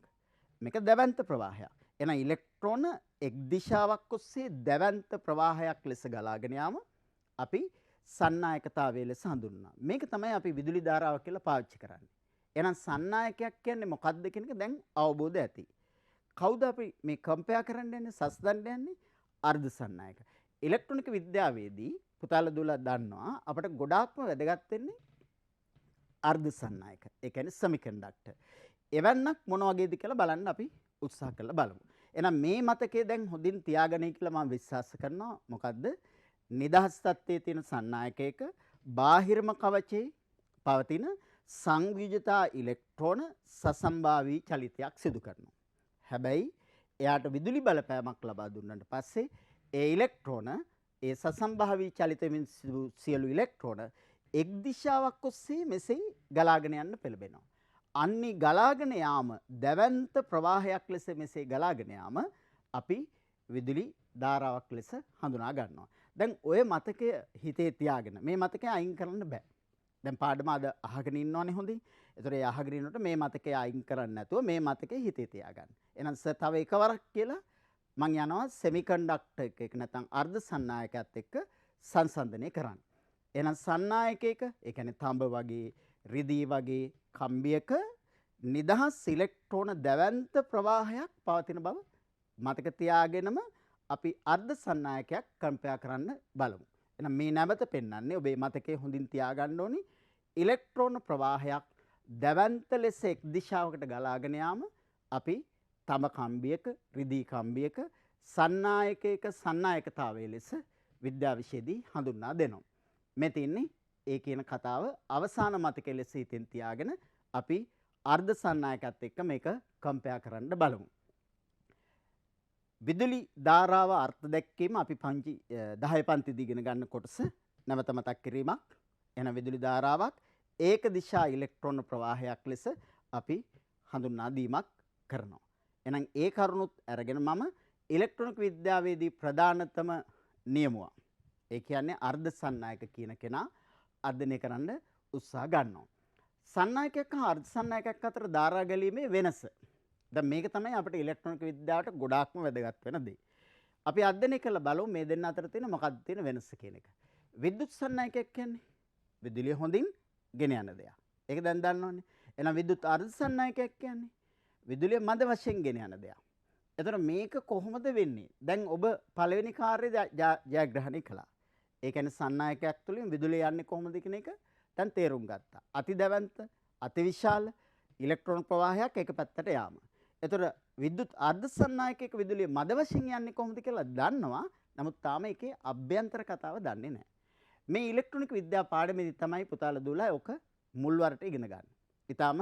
මේක දැවැන්ත ප්‍රවාහයක්. එහෙනම් ඉලෙක්ට්‍රෝන එක් දිශාවක් ඔස්සේ දැවැන්ත ප්‍රවාහයක් ලෙස ගලාගෙන යාම අපි සන්නායකතාවය ලෙස හඳුන්වනවා. මේක තමයි අපි විදුලි ධාරාව කියලා පාවිච්චි කරන්නේ. එහෙනම් සන්නායකයක් කියන්නේ මොකක්ද කියන එක දැන් අවබෝධ ඇති. කවුද අපි මේ කම්පෙයා කරන්න යන්නේ සස්දන්න යන්නේ? අර්ධ සන්නායක. ඉලෙක්ට්‍රොනික විද්‍යාවේදී පුතාලා දුවලා දන්නවා අපිට ගොඩාක්ම වැදගත් වෙන්නේ අර්ධ සන්නායක. ඒ කියන්නේ සෙමිකන්ඩක්ටර්. එවන්නක් මොන වගේද කියලා බලන්න අපි උත්සාහ කරලා බලමු. එහෙනම් මේ මතකයේ දැන් හොඳින් තියාගන්නයි කියලා මම විශ්වාස කරනවා. මොකද්ද? නිදහස් තත්ත්වයේ තියෙන සන්නායකයක බාහිරම කවචේ පවතින සංවිජිතා ඉලෙක්ට්‍රෝන සසම්භාවී චලිතයක් සිදු කරනවා. හැබැයි එයාට විදුලි බලපෑමක් ලබා දුන්නාට පස්සේ ඒ ඉලෙක්ට්‍රෝන ඒ සසම්භාවී චලිතයෙන් සියලු ඉලෙක්ට්‍රෝන එක් දිශාවක් ඔස්සේ මෙසේ ගලාගෙන යන්න පෙළඹෙනවා. අන්නේ ගලාගෙන යාම දැවැන්ත ප්‍රවාහයක් ලෙස මෙසේ ගලාගෙන යාම අපි විදුලි ධාරාවක් ලෙස හඳුනා ගන්නවා. දැන් ඔය මතකය හිතේ තියාගෙන මේ මතකය අයින් කරන්න බෑ. දැන් පාඩම අද අහගෙන ඉන්නවනේ හොඳින්. ඒතර ඒ අහගෙන ඉන්නකොට මේ මතකය අයින් කරන්න නැතුව මේ මතකය හිතේ තියාගන්න. එහෙනම් සර් තව එකවරක් කියලා මම යනවා සෙමිකන්ඩක්ටර් එක නැත්නම් අර්ධ සන්නායකයත් එක්ක සංසන්දනය කරන්න. එහෙනම් සන්නායකයක ඒ කියන්නේ තඹ වගේ රිදී වගේ කම්බියක නිදහස් ඉලෙක්ට්‍රෝන දැවැන්ත ප්‍රවාහයක් පවතින බව මතක තියාගෙනම අපි අර්ධ සන්නායකයක් කම්පෙයා කරන්න බලමු. එහෙනම් මේ නැවත පෙන්වන්නේ ඔබේ මතකයේ හොඳින් තියාගන්න ඕනි ඉලෙක්ට්‍රෝන ප්‍රවාහයක් දැවැන්ත ලෙස එක් දිශාවකට ගලාගෙන යාම අපි තම කම්බියක රිදී කම්බියක සන්නායකයක සන්නායකතාවය ලෙස විද්‍යා විෂයේදී හඳුන්වා දෙනවා. මේ තින්නේ ඒ කියන කතාව අවසාන මතකයේ ලෙස හිතෙන් තියාගෙන අපි අර්ධ සන්නායකත් එක්ක මේක කම්පෙයා කරන්න බලමු. විදුලි ධාරාව අර්ථ දැක්වීම අපි 10 පන්තිදී ඉගෙන ගන්න කොටස නැවත මතක් කිරීමක්. එන විදුලි ධාරාවක් ඒක දිශා ඉලෙක්ට්‍රෝන ප්‍රවාහයක් ලෙස අපි හඳුන්වා දීමක් කරනවා. එහෙනම් ඒ කරුණුත් අරගෙන මම ඉලෙක්ට්‍රොනික විද්‍යාවේදී ප්‍රධානතම නියමුවා. ඒ කියන්නේ අර්ධ සන්නායක කියන කෙනා අධ්‍යයනය කරන්න උත්සාහ ගන්නවා. සන්නායකයක් හා අර්ධ සන්නායකයක් අතර ධාරා ගැලීමේ වෙනස. දැන් මේක තමයි අපිට ඉලෙක්ට්‍රොනික විද්‍යාවට ගොඩාක්ම වැදගත් වෙන දේ. අපි අධ්‍යයනය කළ බලමු මේ දෙන්න අතර තියෙන මොකක්ද තියෙන වෙනස කියන එක. විද්‍යුත් සන්නායකයක් කියන්නේ විදුලිය හොඳින් ගෙන යන දෙයක්. ඒක දැන් දන්නවනේ. එහෙනම් විද්‍යුත් අර්ධ සන්නායකයක් කියන්නේ විදුලිය මද වශයෙන් ගෙන යන දෙයක්. එතකොට මේක කොහොමද වෙන්නේ? දැන් ඔබ පළවෙනි කාර්යය ජයග්‍රහණය කළා. ඒ කියන්නේ සන්නායකයක් තුළින් විදුලිය යන්නේ කොහොමද කියන එක දැන් තේරුම් ගත්තා. අතිදැවැන්ත, අතිවිශාල ඉලෙක්ට්‍රෝන ප්‍රවාහයක් එක පැත්තට යාම. එතකොට විද්‍යුත් අර්ධ සන්නායකයක විදුලිය මද වශයෙන් යන්නේ කොහොමද කියලා දන්නවා. නමුත් තාම ඒකේ අභ්‍යන්තර කතාව දන්නේ නැහැ. මේ ඉලෙක්ට්‍රොනික විද්‍යා පාඩමේදී තමයි පුතාලා දුවලා ඔක මුල්වරට ඉගෙන ගන්න. ඊටාම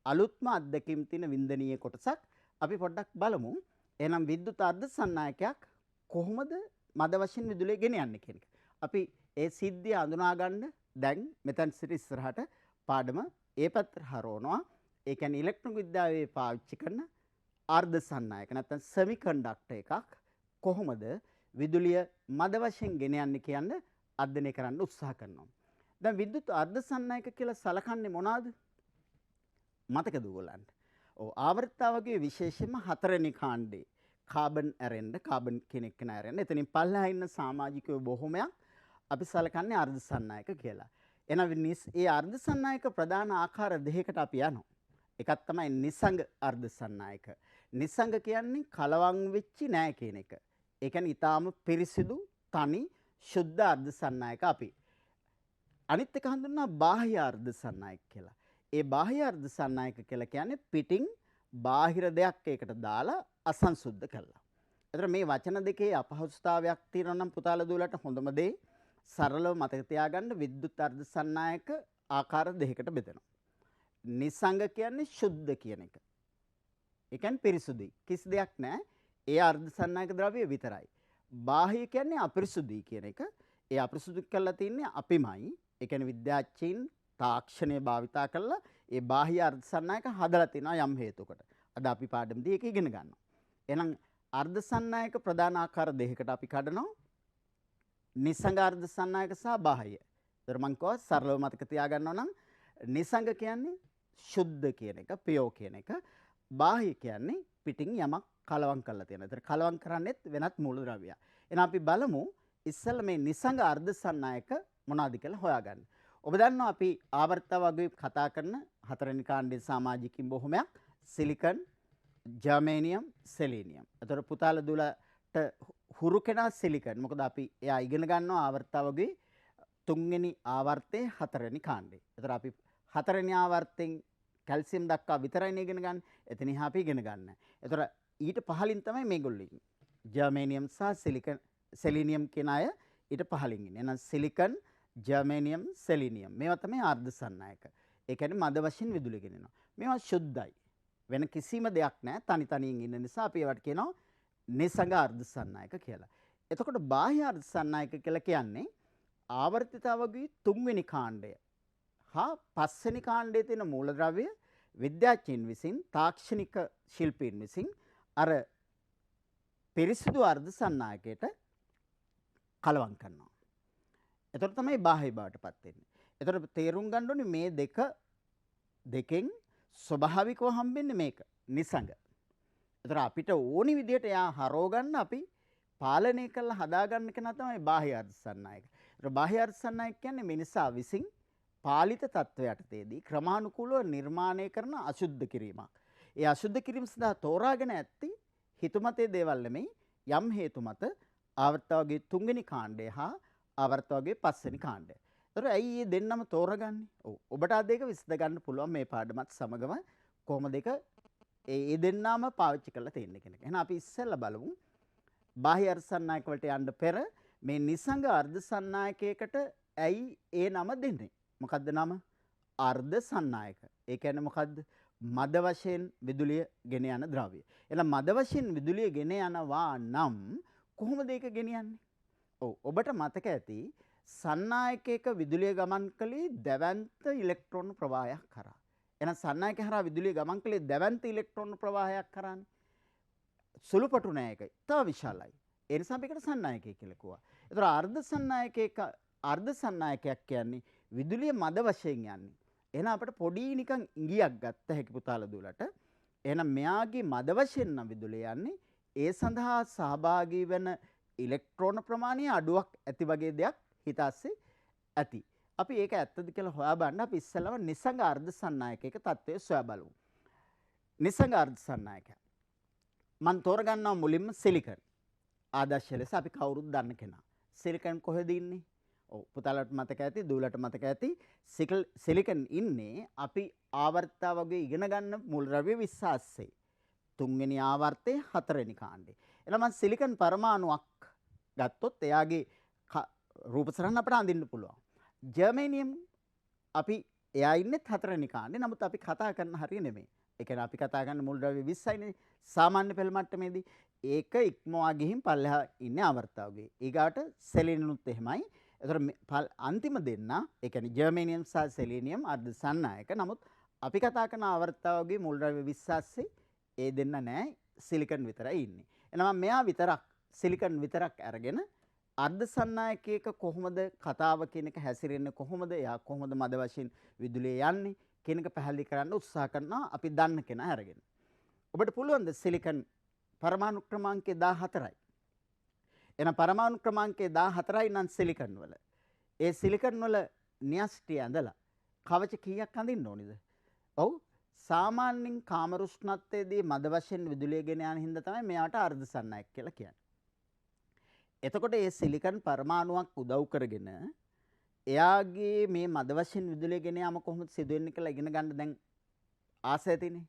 අලුත්ම අත්දැකීම් තියෙන වින්දනීය කොටසක් අපි පොඩ්ඩක් බලමු. එහෙනම් විද්‍යුත් අර්ධ සන්නායකයක් කොහොමද මද වශයෙන් විදුලිය ගෙන යන්නේ කියන එක. අපි ඒ සිද්ධිය අඳුනා ගන්න දැන් මෙතන සිට ඉස්සරහට පාඩම ඒ පැත්තට හරවනවා. ඒ කියන්නේ ඉලෙක්ට්‍රොනික විද්‍යාවේ පාවිච්චි කරන අර්ධ සන්නායක නැත්නම් සෙමිකන්ඩක්ටර් එකක් කොහොමද විදුලිය මද වශයෙන් ගෙන යන්නේ කියන්නේ අධ්‍යයනය කරන්න උත්සාහ කරනවා. දැන් විද්‍යුත් අර්ධ සන්නායක කියලා සලකන්නේ මොනවාද? මතකද ඔයගොල්ලන්ට? ඔව් ආවර්තතාවකයේ විශේෂයෙන්ම 4 වෙනි කාණ්ඩේ කාබන් ඇරෙන්න කාබන් කෙනෙක් කෙනා ඇරෙන්න. එතනින් පල්ලෙහා ඉන්න සමාජිකයෝ බොහොමයක් අපි සලකන්නේ අර්ධ සන්නායක කියලා. එහෙනම් ඒ අර්ධ සන්නායක ප්‍රධාන ආකාර දෙකකට අපි යනවා. එකක් තමයි නිසංග අර්ධ සන්නායක. නිසංග කියන්නේ කලවම් වෙච්චි නෑ කියන එක. ඒ කියන්නේ ඊටාම පිරිසිදු තනි ශුද්ධ අර්ධ සන්නායක අපි. අනිත් එක හඳුන්වනවා බාහ්‍ය අර්ධ සන්නායක කියලා. ඒ බාහ්‍ය අර්ධ සන්නායක කියලා කියන්නේ පිටින් බාහිර දෙයක් ඒකට දාලා අසංසුද්ධ කළා. ඒතර මේ වචන දෙකේ අපහසුතාවයක් තියෙනවා නම් පුතාලා දුවලට හොඳම දේ සරලව මතක තියාගන්න විද්‍යුත් අර්ධ සන්නායක ආකාර දෙකකට බෙදෙනවා. නිසංග කියන්නේ ශුද්ධ කියන එක. ඒ කියන්නේ පිරිසුදුයි. කිසි දෙයක් නැහැ. ඒ අර්ධ සන්නායක ද්‍රව්‍ය විතරයි. බාහ්‍ය කියන්නේ අපිරිසුදුයි කියන එක. ඒ අපිරිසුදු කරලා තින්නේ අපිමයි. ඒ කියන්නේ විද්‍යාඥයින් තාක්ෂණය භාවිතා කරලා ඒ බාහ්‍ය අර්ධ සන්නායක හදලා තිනවා යම් හේතුවකට. අද අපි පාඩමදී ඒක ඉගෙන ගන්නවා. එහෙනම් අර්ධ සන්නායක ප්‍රධාන ආකාර දෙකකට අපි කඩනවා. නිසංග අර්ධ සන්නායක සහ බාහ්‍ය. ඒතර මං කව සරලව මතක තියාගන්නවා නම් නිසංග කියන්නේ සුද්ධ කියන එක, පියෝ කියන එක. බාහ්‍ය කියන්නේ පිටින් යමක් කලවම් කරලා තියෙන. ඒතර කලවම් කරන්නේත් වෙනත් මූලද්‍රව්‍යයක්. එහෙනම් අපි බලමු ඉස්සෙල්ලා මේ නිසංග අර්ධ සන්නායක මොනවද කියලා හොයාගන්න. ඔබ දන්නවා අපි ආවර්තව වගේ කතා කරන හතරවෙනි කාණ්ඩයේ සමාජිකින් බොහොමයක් සිලිකන්, ජර්මේනියම්, සෙලීනියම්. ඒතර පුතාලා දුලට හුරු කෙනා සිලිකන්. මොකද අපි එයා ඉගෙන ගන්නවා ආවර්තව වගේ තුන්වෙනි ආවර්තයේ හතරවෙනි කාණ්ඩේ. ඒතර අපි හතරවෙනි ආවර්තයෙන් කැල්සියම් දක්වා විතරයි ඉගෙන ගන්න. එතන එහා අපි ඉගෙන ගන්න. ඒතර ඊට පහලින් තමයි මේගොල්ලෝ ඉන්නේ. ජර්මේනියම් සහ සිලිකන්, සෙලීනියම් කියන අය ඊට පහලින් ඉන්නේ. එහෙනම් සිලිකන්, ජර්මේනියම්, සෙලීනියම් මේවා තමයි අර්ධ සන්නායක. ඒ කියන්නේ මද වශයෙන් විදුලි ගෙනෙනවා. මේවා සුද්ධයි. වෙන කිසිම දෙයක් නැහැ. තනි තනියෙන් ඉන්න නිසා අපි ඒවට කියනවා නිසංග අර්ධ සන්නායක කියලා. එතකොට බාහ්‍ය අර්ධ සන්නායක කියලා කියන්නේ ආවර්තිතාවගේ තුන්වෙනි කාණ්ඩය හා පස්වෙනි කාණ්ඩයේ තියෙන මූලද්‍රව්‍ය විද්‍යාඥයින් විසින්, තාක්ෂණික ශිල්පීන් විසින් අර පිරිසිදු අර්ධ සන්නායකයට කලවම් කරනවා. එතකොට තමයි බාහ්‍ය බවට පත් වෙන්නේ. එතකොට තේරුම් ගන්න ඕනේ මේ දෙකෙන් ස්වභාවිකව හම්බෙන්නේ මේක නිසංග. එතකොට අපිට ඕනි විදිහට එයා හරව ගන්න අපි පාලනය කරලා හදාගන්න කෙනා තමයි බාහ්‍ය අර්ධ සන්නායක. එතකොට බාහ්‍ය අර්ධ සන්නායක කියන්නේ මිනිසා විසින් පාලිත තත්වයටදී ක්‍රමානුකූලව නිර්මාණය කරන අශුද්ධ කිරීමක්. ඒ අශුද්ධ කිරීම සඳහා තෝරාගෙන ඇත්තේ හිතුමතේ දේවල් නෙමෙයි යම් හේතු මත ආවර්තවගේ තුන්වෙනි කාණ්ඩය හා ආවර්තවගේ පස්වෙනි කාණ්ඩය. ඒතර ඇයි මේ දෙන්නම තෝරගන්නේ? ඔව් ඔබට අද ඒක විසඳ ගන්න පුළුවන් මේ පාඩමත් සමගම කොහොමද ඒක ඒ දෙන්නාම පාවිච්චි කරලා තියෙන්නේ කියන එක. එහෙනම් අපි ඉස්සෙල්ලා බලමු බාහ්‍ය අර්ධ සන්නායක වලට යන්න පෙර මේ නිසංග අර්ධ සන්නායකයකට ඇයි ඒ නම දෙන්නේ? මොකද්ද නම? අර්ධ සන්නායක. ඒ කියන්නේ මොකද්ද? මද වශයෙන් විදුලිය ගෙන යන ද්‍රව්‍ය. එහෙනම් මද වශයෙන් විදුලිය ගෙන යනවා නම් කොහොමද ඒක ගෙනියන්නේ? ඔව් ඔබට මතක ඇති සන්නායකයක විදුලිය ගමන් කළේ දැවැන්ත ඉලෙක්ට්‍රෝන ප්‍රවාහයක් කරා. එහෙනම් සන්නායක හරහා විදුලිය ගමන් කළේ දැවැන්ත ඉලෙක්ට්‍රෝන ප්‍රවාහයක් කරානේ. සුළුපටු නෑ ඒක. තව විශාලයි. ඒ නිසා අපි ඒකට සන්නායකය කියලා කිව්වා. ඒතර අර්ධ සන්නායකයක් කියන්නේ විදුලිය මද වශයෙන් යන්නේ. එහෙනම් අපිට පොඩි නිකන් ඉඟියක් ගත්ත හැකි පුතාලා දුලට. එහෙනම් මෙයාගේ මද වශයෙන් නම් විදුලිය යන්නේ ඒ සඳහා සහභාගී වෙන ඉලෙක්ට්‍රෝන ප්‍රමාණය අඩුවක් ඇති වගේ දෙයක් හිතාස්සේ ඇති. අපි ඒක ඇත්තද කියලා හොයා බලන්න අපි ඉස්සෙල්ලාම නිසංග අර්ධ සන්නායකයක තත්ත්වය සොයා බලමු. නිසංග අර්ධ සන්නායකය. මම තෝරගන්නවා මුලින්ම සිලිකන්. ආදර්ශ ලෙස අපි කවුරුත් දන්න කෙනා. සිලිකන් කොහෙද ඉන්නේ? ඔව් පුතාලට මතක ඇති, දූලට මතක ඇති. සිලිකන් ඉන්නේ අපි ආවර්තතාව වගේ ඉගෙන ගන්න මූලද්‍රව්‍ය 20 ASCII. තුන්වෙනි ආවර්තයේ හතරවෙනි කාණ්ඩේ. එහෙනම් මම සිලිකන් පරමාණුවක් ගත්තොත් එයාගේ රූප සටහන අපට අඳින්න පුළුවන්. ජර්මේනියම් අපි එයා ඉන්නේ හතරවෙනි කාණ්ඩේ. නමුත් අපි කතා කරන හරිය නෙමෙයි. ඒ කියන්නේ අපි කතා කරන මූලද්‍රව්‍ය 20යිනේ සාමාන්‍ය පෙළ මට්ටමේදී. ඒක ඉක්මවා ගිහින් පල්ලෙහා ඉන්නේ ආවර්තතාවගේ. ඊගාට සෙලීනියම්ත් එහෙමයි. ඒතර අන්තිම දෙන්න ඒ කියන්නේ ජර්මේනියම් සහ සෙලීනියම් අර්ධ සන්නායක. නමුත් අපි කතා කරන ආවර්තතාවගේ මූලද්‍රව්‍ය 20 ASCII ඒ දෙන්න නෑ සිලිකන් විතරයි ඉන්නේ. එහෙනම් මෙයා විතරක් සිලිකන් විතරක් අරගෙන අර්ධ සන්නායකයක කොහොමද කතාව කියන එක හැසිරෙන්නේ කොහොමද? එයා කොහොමද මද වශයෙන් විදුලිය යන්නේ කියන එක පැහැදිලි කරන්න උත්සාහ කරනවා අපි දන්න කෙනා අරගෙන. ඔබට පුළුවන් ද සිලිකන් පරමාණු ක්‍රමාංකය 14යි. එහෙනම් පරමාණු ක්‍රමාංකය 14යි නම් සිලිකන් වල. ඒ සිලිකන් වල න්‍යෂ්ටි ඇඳලා කවච කීයක් අඳින්න ඕනේද? ඔව් සාමාන්‍යයෙන් කාමර උෂ්ණත්වයේදී මද වශයෙන් විදුලිය ගෙන යන හින්දා තමයි මෙයාට අර්ධ සන්නායක කියලා කියන්නේ. එතකොට මේ සිලිකන් පරමාණුවක් උදව් කරගෙන එයාගේ මේ මද වශයෙන් විදුලිය ගෙන යාම කොහොමද සිදු වෙන්නේ කියලා ඉගෙන ගන්න දැන් ආස ඇතිනේ.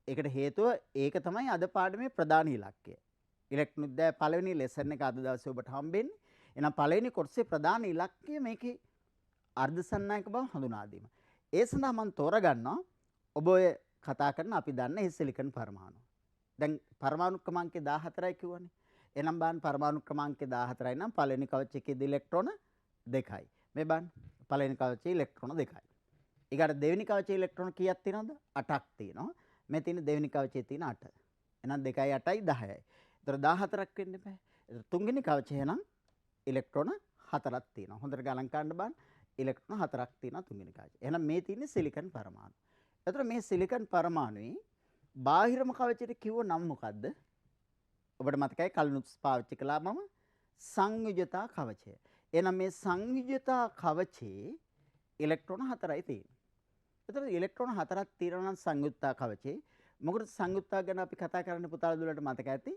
ඒකට හේතුව ඒක තමයි අද පාඩමේ ප්‍රධාන ඉලක්කය. ඉලෙක්ට්‍රෝන විද්‍යාවේ පළවෙනි ලෙසන් එක අද දවසේ ඔබට හම්බෙන්නේ. එහෙනම් පළවෙනි කොටසේ ප්‍රධාන ඉලක්කය මේකේ අර්ධ සන්නායක බව හඳුනා දීම. ඒ සඳහා මම තෝරගන්නවා ඔබ ඔය කතා කරන අපි දන්න මේ සිලිකන් පරමාණු. දැන් පරමාණු ක්‍රමාංකය 14යි කියවනේ. එහෙනම් බලන්න පරමාණු ක්‍රමාංකය 14යි නම් පළවෙනි කවචයේදී ඉලෙක්ට්‍රෝන 2යි. මේ බලන්න පළවෙනි කවචයේ ඉලෙක්ට්‍රෝන 2යි. ඊගාට දෙවෙනි කවචයේ ඉලෙක්ට්‍රෝන කීයක් තියෙනවද? 8ක් තියෙනවා. මේ තියෙන දෙවෙනි කවචයේ තියෙන 8. එහෙනම් 2යි 8යි 10යි. ඒතර 14ක් වෙන්න බෑ. ඒතර තුන්වෙනි කවචය නම් ඉලෙක්ට්‍රෝන 4ක් තියෙනවා. හොඳට ගණන් ගන්න බලන්න. ඉලෙක්ට්‍රෝන 4ක් තියෙනවා තුන්වෙනි කාචේ. එහෙනම් මේ තියෙන්නේ සිලිකන් පරමාණු. එතකොට මේ සිලිකන් පරමාණුවේ බාහිරම කවචයට කිව්ව නම් මොකද්ද? ඔබට මතකයි කලිනුත් පාවිච්චි කළා මම සංයුජතා කවචය. එහෙනම් මේ සංයුජතා කවචේ ඉලෙක්ට්‍රෝන 4යි තියෙන්නේ. එතකොට ඉලෙක්ට්‍රෝන 4ක් තියෙනවා නම් සංයුක්තා කවචේ මොකද සංයුක්තා ගැන අපි කතා කරන්න පුතාලා දුලට මතක ඇති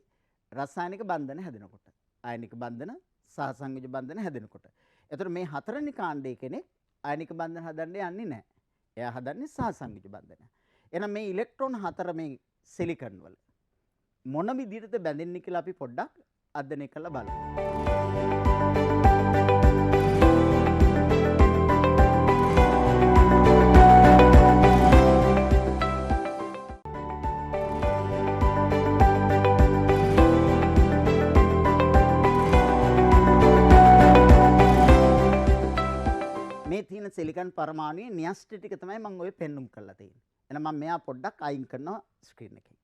රසායනික බන්ධන හැදෙනකොට. ආයනික බන්ධන සහ සංයුජ බන්ධන හැදෙනකොට. එතකොට මේ හතරවෙනි කාණ්ඩයේ කෙනෙක් ආයනික බන්ධන හදන්න යන්නේ නැහැ. එයා හදන්නේ සහ සංයුජ බන්ධන. එහෙනම් මේ ඉලෙක්ට්‍රෝන 4 මේ සිලිකන් වල මොන විදිහටද බැඳෙන්නේ කියලා අපි පොඩ්ඩක් අධ්‍යයනය කරලා බලමු. මේ තියෙන සිලිකන් පරමාණුවේ න්‍යෂ්ටි ටික තමයි මම ඔය පෙන්눔 කරලා තියෙන්නේ. එහෙනම් මම මෙයා පොඩ්ඩක් අයින් කරනවා ස්ක්‍රීන් එකෙන්.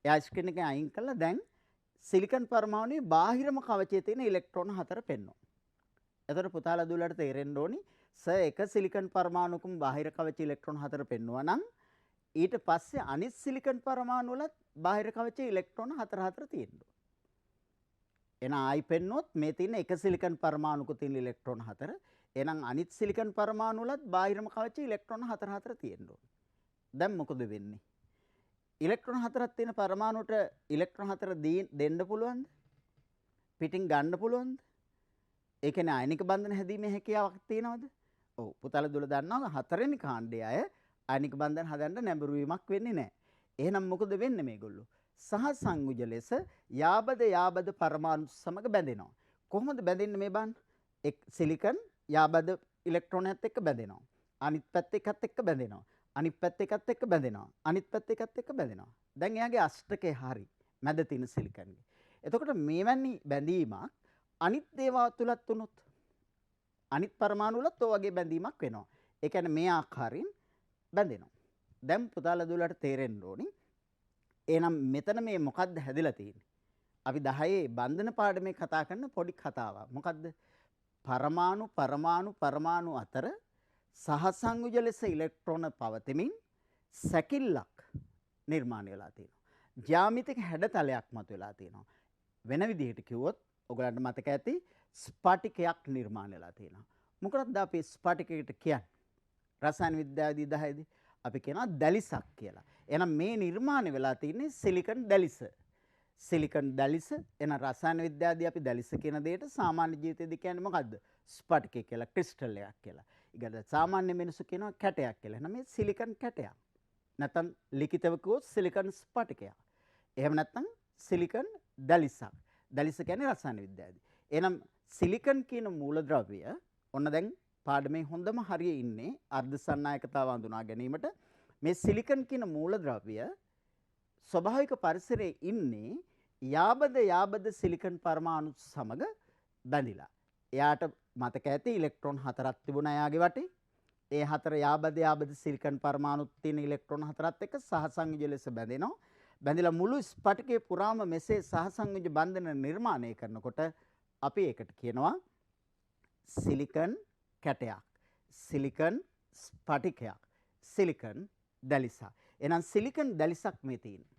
එයා ස්ක්‍රීන් එකෙන් අයින් කළා දැන් සිලිකන් පරමාණුවේ බාහිරම කවචයේ තියෙන ඉලෙක්ට්‍රෝන 4 පෙන්වනවා. එතකොට පුතාලා දුවලට තේරෙන්න ඕනි සර් එක සිලිකන් පරමාණුකම බාහිර කවචයේ ඉලෙක්ට්‍රෝන 4 පෙන්වුවා නම් ඊට පස්සේ අනිත් සිලිකන් පරමාණු වලත් බාහිර කවචයේ ඉලෙක්ට්‍රෝන 4 තියෙනවා. එහෙනම් ආයි පෙන්වුවොත් මේ තියෙන එක සිලිකන් පරමාණුක තියෙන ඉලෙක්ට්‍රෝන 4 එහෙනම් අනිත් සිලිකන් පරමාණු වලත් බාහිරම කවචයේ ඉලෙක්ට්‍රෝන 4 තියෙනවා. දැන් මොකද වෙන්නේ? ඉලෙක්ට්‍රෝන 4ක් තියෙන පරමාණුට ඉලෙක්ට්‍රෝන 4 දෙන්න පුළුවන්ද? පිටින් ගන්න පුළුවන්ද? ඒ කියන්නේ ආයනික බන්ධන හැදීමේ හැකියාවක් තියෙනවද? ඔව් පුතාලා දුල දන්නවා හතරවෙනි කාණ්ඩයේ අය ආයනික බන්ධන හදන්න නැඹුරු වීමක් වෙන්නේ නැහැ. එහෙනම් මොකද වෙන්නේ මේගොල්ලෝ? සහ සංයුජ ලෙස යාබද පරමාණු සමග බැඳෙනවා. කොහොමද බැඳෙන්නේ මේ බලන්න? එක් සිලිකන් යාබද ඉලෙක්ට්‍රෝනයත් එක්ක බැඳෙනවා. අනිත් පැත්ත එකත් එක්ක බැඳෙනවා. අනිත් පැත්ත එකත් එක්ක බැඳෙනවා. අනිත් පැත්ත එකත් එක්ක බැඳෙනවා. දැන් එයාගේ අෂ්ටකේ හරි මැද තියෙන සිලිකන්ගේ. එතකොට මේවැනි බැඳීමක් අනිත් දේවල් තුලත් වුණොත් අනිත් පරමාණු වලත් ඔය වගේ බැඳීමක් වෙනවා. ඒ කියන්නේ මේ ආකාරයෙන් බැඳෙනවා. දැන් පුතාලා දුවලට තේරෙන්න ඕනි. එහෙනම් මෙතන මේ මොකද්ද හැදිලා තියෙන්නේ? අපි 10 බන්ධන පාඩමේ කතා කරන පොඩි කතාවක්. මොකද්ද? පරමාණු අතර සහසංයුජ ලෙස ඉලෙක්ට්‍රෝන පවතිමින් සැකිල්ලක් නිර්මාණය වෙලා තියෙනවා. ජ්‍යාමිතික හැඩතලයක් මතුවලා තියෙනවා. වෙන විදිහට කිව්වොත් ඔයගලන්ට මතක ඇති ස්පටිකයක් නිර්මාණය වෙලා තියෙනවා. මොකටද අපි ස්පටිකයකට කියන්නේ? රසායන විද්‍යාවේදී 10දී අපි කියනවා දැලිසක් කියලා. එහෙනම් මේ නිර්මාණය වෙලා තියෙන්නේ සිලිකන් දැලිස. සිලිකන් දැලිස එන රසායන විද්‍යාවේදී අපි දැලිස කියන දෙයට සාමාන්‍ය ජීවිතයේදී කියන්නේ මොකද්ද? ස්පටිකය කියලා, ක්‍රිස්ටල් එකක් කියලා. ඊගොල්ලෝ සාමාන්‍ය මිනිස්සු කියනවා කැටයක් කියලා. එහෙනම් මේ සිලිකන් කැටයක්. නැත්නම් ලිඛිතව කිව්වොත් සිලිකන් ස්පටිකයක්. එහෙම නැත්නම් සිලිකන් දැලිසක්. දැලිස කියන්නේ රසායන විද්‍යාවේදී. එහෙනම් සිලිකන් කියන මූලද්‍රව්‍ය ඔන්න දැන් පාඩමේ හොඳම හරිය ඉන්නේ අර්ධ සන්නායකතාව හඳුනා ගැනීමට. මේ සිලිකන් කියන මූලද්‍රව්‍ය ස්වභාවික පරිසරයේ ඉන්නේ යාබද සිලිකන් පරමාණු සමග බැඳිලා. එයාට මතක ඇති ඉලෙක්ට්‍රෝන 4ක් තිබුණා එයාගේ වටේ. ඒ හතර යාබද සිලිකන් පරමාණුත් තියෙන ඉලෙක්ට්‍රෝන 4ත් එක්ක සහසංයුජ ලෙස බැඳෙනවා. බැඳිලා මුළු ස්පටිකයේ පුරාම මෙසේ සහසංයුජ බන්ධන නිර්මාණය කරනකොට අපි ඒකට කියනවා සිලිකන් කැටයක්. සිලිකන් ස්පටිකයක්. සිලිකන් දැලිසක්. එහෙනම් සිලිකන් දැලිසක් මේ තියෙන්නේ.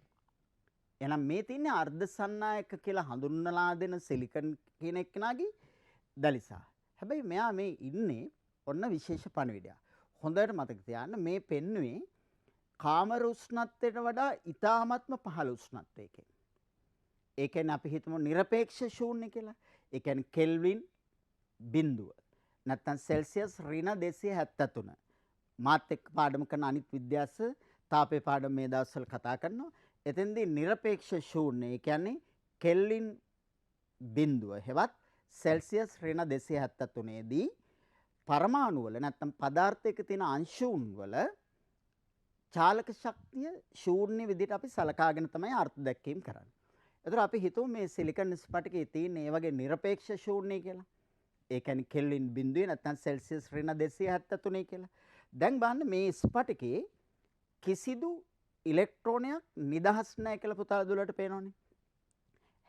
එහෙනම් මේ තියෙන්නේ අර්ධ සන්නායක කියලා හඳුන්වලා දෙන සිලිකන් කියන එක්කෙනාගේ දැලිසක්. හැබැයි මෙයා මේ ඉන්නේ ඔන්න විශේෂ පණිවිඩයක්. හොඳට මතක තියාගන්න මේ පෙන්නුවේ කාමර උෂ්ණත්වයට වඩා ඉතාමත්ම පහළ උෂ්ණත්වයකින්. ඒ කියන්නේ අපි හිතමු নিরপেক্ষ ශූන්‍ය කියලා. ඒ කියන්නේ කෙල්වින් බිඳුව. නැත්නම් සෙල්සියස් -273. මාත් එක්ක පාඩම කරන අනිත් විද්‍යාස තාපේ පාඩම මේ දවස්වල කතා කරනවා. එතෙන්දී নিরপেক্ষ ශූන්‍ය ඒ කියන්නේ කෙල්වින් බිඳුව හෙවත් සෙල්සියස් -273 දී පරමාණු වල නැත්නම් පදාර්ථයක තියෙන අංශුන් වල චාලක ශක්තිය ශූන්‍ය විදිහට අපි සලකාගෙන තමයි අර්ථ දැක්වීම කරන්නේ. එතකොට අපි හිතුව මේ සිලිකන් ස්පටිකයේ තියෙන ඒ වගේ নিরপেক্ষ ශූන්‍ය කියලා. ඒ කියන්නේ කෙල්වින් බිඳුවේ නැත්නම් සෙල්සියස් -273 කියලා. දැන් බලන්න මේ ස්පටිකයේ කිසිදු ඉලෙක්ට්‍රෝනයක් නිදහස් නැහැ කියලා පුතාලා දුලට පේනවනේ.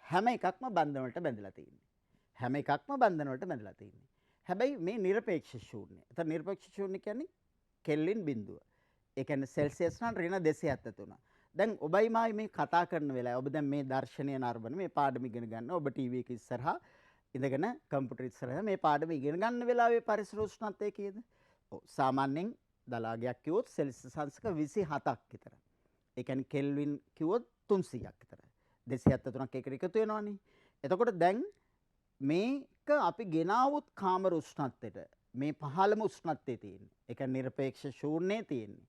හැම එකක්ම බන්ධන වලට බැඳලා තියෙන්නේ. හැම එකක්ම බන්ධන වලට බැඳලා තියෙන්නේ. හැබැයි මේ නිරපේක්ෂ ශූන්‍ය. එතන නිරපේක්ෂ ශූන්‍ය කියන්නේ කෙල්වින් බිඳුව. ඒ කියන්නේ සෙල්සියස් නම් -273. දැන් ඔබයි මායි මේ කතා කරන වෙලාවේ ඔබ දැන් මේ දර්ශනීය නරඹන මේ පාඩම ඉගෙන ගන්න ඔබ ටීවී එක ඉස්සරහා ඉඳගෙන කම්පියුටර් ඉස්සරහා මේ පාඩම ඉගෙන ගන්න වෙලාවේ පරිසර උෂ්ණත්වය කීයද? ඔව් සාමාන්‍යයෙන් දලාගයක් කිව්වොත් සෙල්සියස් අංශක 27ක් විතර. ඒ කියන්නේ කෙල්වින් කිව්වොත් 300ක් විතර. 273ක් එකට එකතු වෙනවනේ. එතකොට දැන් මේක අපි ගෙනාවුත් කාමර උෂ්ණත්වයට මේ පහළම උෂ්ණත්වයේ තියෙන්නේ. ඒ කියන්නේ නිරපේක්ෂ ශූන්‍යයේ තියෙන්නේ.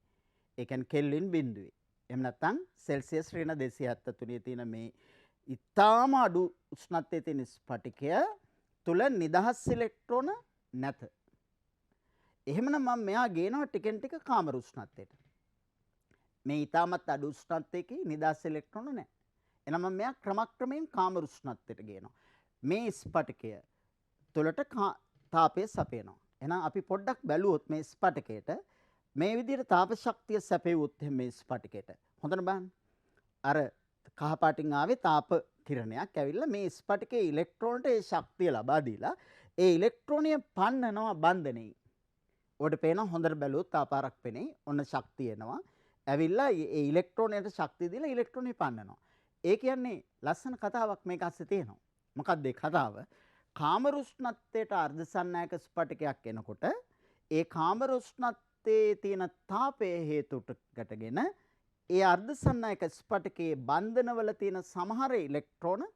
ඒ කියන්නේ කෙල්වින් බිඳුවේ. එහෙම නැත්නම් සෙල්සියස් -273 තියෙන මේ ඉතාම අඩු උෂ්ණත්වයේ තියෙන ස්ෆටිකය තුල නිදහස් ඉලෙක්ට්‍රෝන නැත. එහෙමනම් මම මෙයා ගේනවා ටිකෙන් ටික කාමර උෂ්ණත්වයට. මේ ඉතාමත් අඩු උෂ්ණත්වයකේ නිදහස් ඉලෙක්ට්‍රෝන නැහැ. එහෙනම් මම මෙයා ක්‍රමක්‍රමයෙන් කාමර උෂ්ණත්වයට ගේනවා. මේ ස්ෆටිකය තුලට තාපය සපයනවා. එහෙනම් අපි පොඩ්ඩක් බැලුවොත් මේ ස්ෆටිකයට මේ විදිහට තාප ශක්තිය සැපෙවුවොත් මේ ස්ෆටිකයට හොඳට බලන්න. අර කහ පාටින් ආවේ තාප කිරණයක් ඇවිල්ලා මේ ස්ෆටිකයේ ඉලෙක්ට්‍රෝනට ඒ ශක්තිය ලබා දීලා ඒ ඉලෙක්ට්‍රෝනිය පන්නනවා බන්ධනෙයි. ඔබට පේනවා හොඳට බැලුවොත් තාපාරක් පෙනේ. ඔන්න ශක්තිය එනවා. ඇවිල්ලා ඒ ඉලෙක්ට්‍රෝනයට ශක්තිය දීලා ඉලෙක්ට්‍රෝනිය පන්නනවා. ඒ කියන්නේ ලස්සන කතාවක් මේක අස්සේ තියෙනවා. මොකක්ද ඒ කතාව? කාමර උෂ්ණත්වයට අර්ධසන්නායක ස්ෆටිකයක් එනකොට ඒ කාමර උෂ්ණත්වයේ තියෙන තාපය හේතුකටගෙන ඒ අර්ධසන්නායක ස්ෆටිකයේ බන්ධනවල තියෙන සමහර ඉලෙක්ට්‍රෝන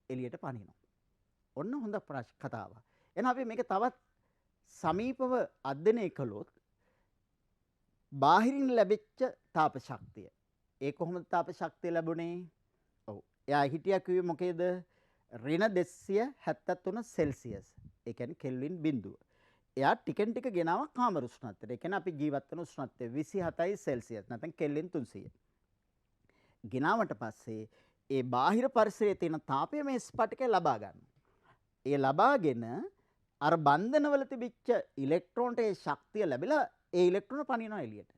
එළියට පනිනවා. ඔන්න හොඳ කතාවක්. එහෙනම් අපි මේක තවත් සමීපව අධ්‍යයනය කළොත් බාහිරින් ලැබිච්ච තාප ශක්තිය. ඒ කොහොමද තාප ශක්තිය ලැබුණේ? ඔව්. එයා හිටියා කිව්වේ මොකේද? -273 සෙල්සියස්. ඒ කියන්නේ කෙල්වින් බිඳුව. එයා ටිකෙන් ටික ගෙනාවා කාමර උෂ්ණත්වයට. ඒ කියන්නේ අපි ජීවත් වෙන උෂ්ණත්වය 27යි සෙල්සියස්. නැත්නම් කෙල්වින් 300. ගෙනාවට පස්සේ ඒ බාහිර පරිසරයේ තියෙන තාපය මේ ස්ෆටිකය ලබා ගන්නවා. ඒ ලබාගෙන අර බන්ධනවල තිබිච්ච ඉලෙක්ට්‍රෝනට ඒ ශක්තිය ලැබිලා ඒ ඉලෙක්ට්‍රෝන පනිනවා එළියට.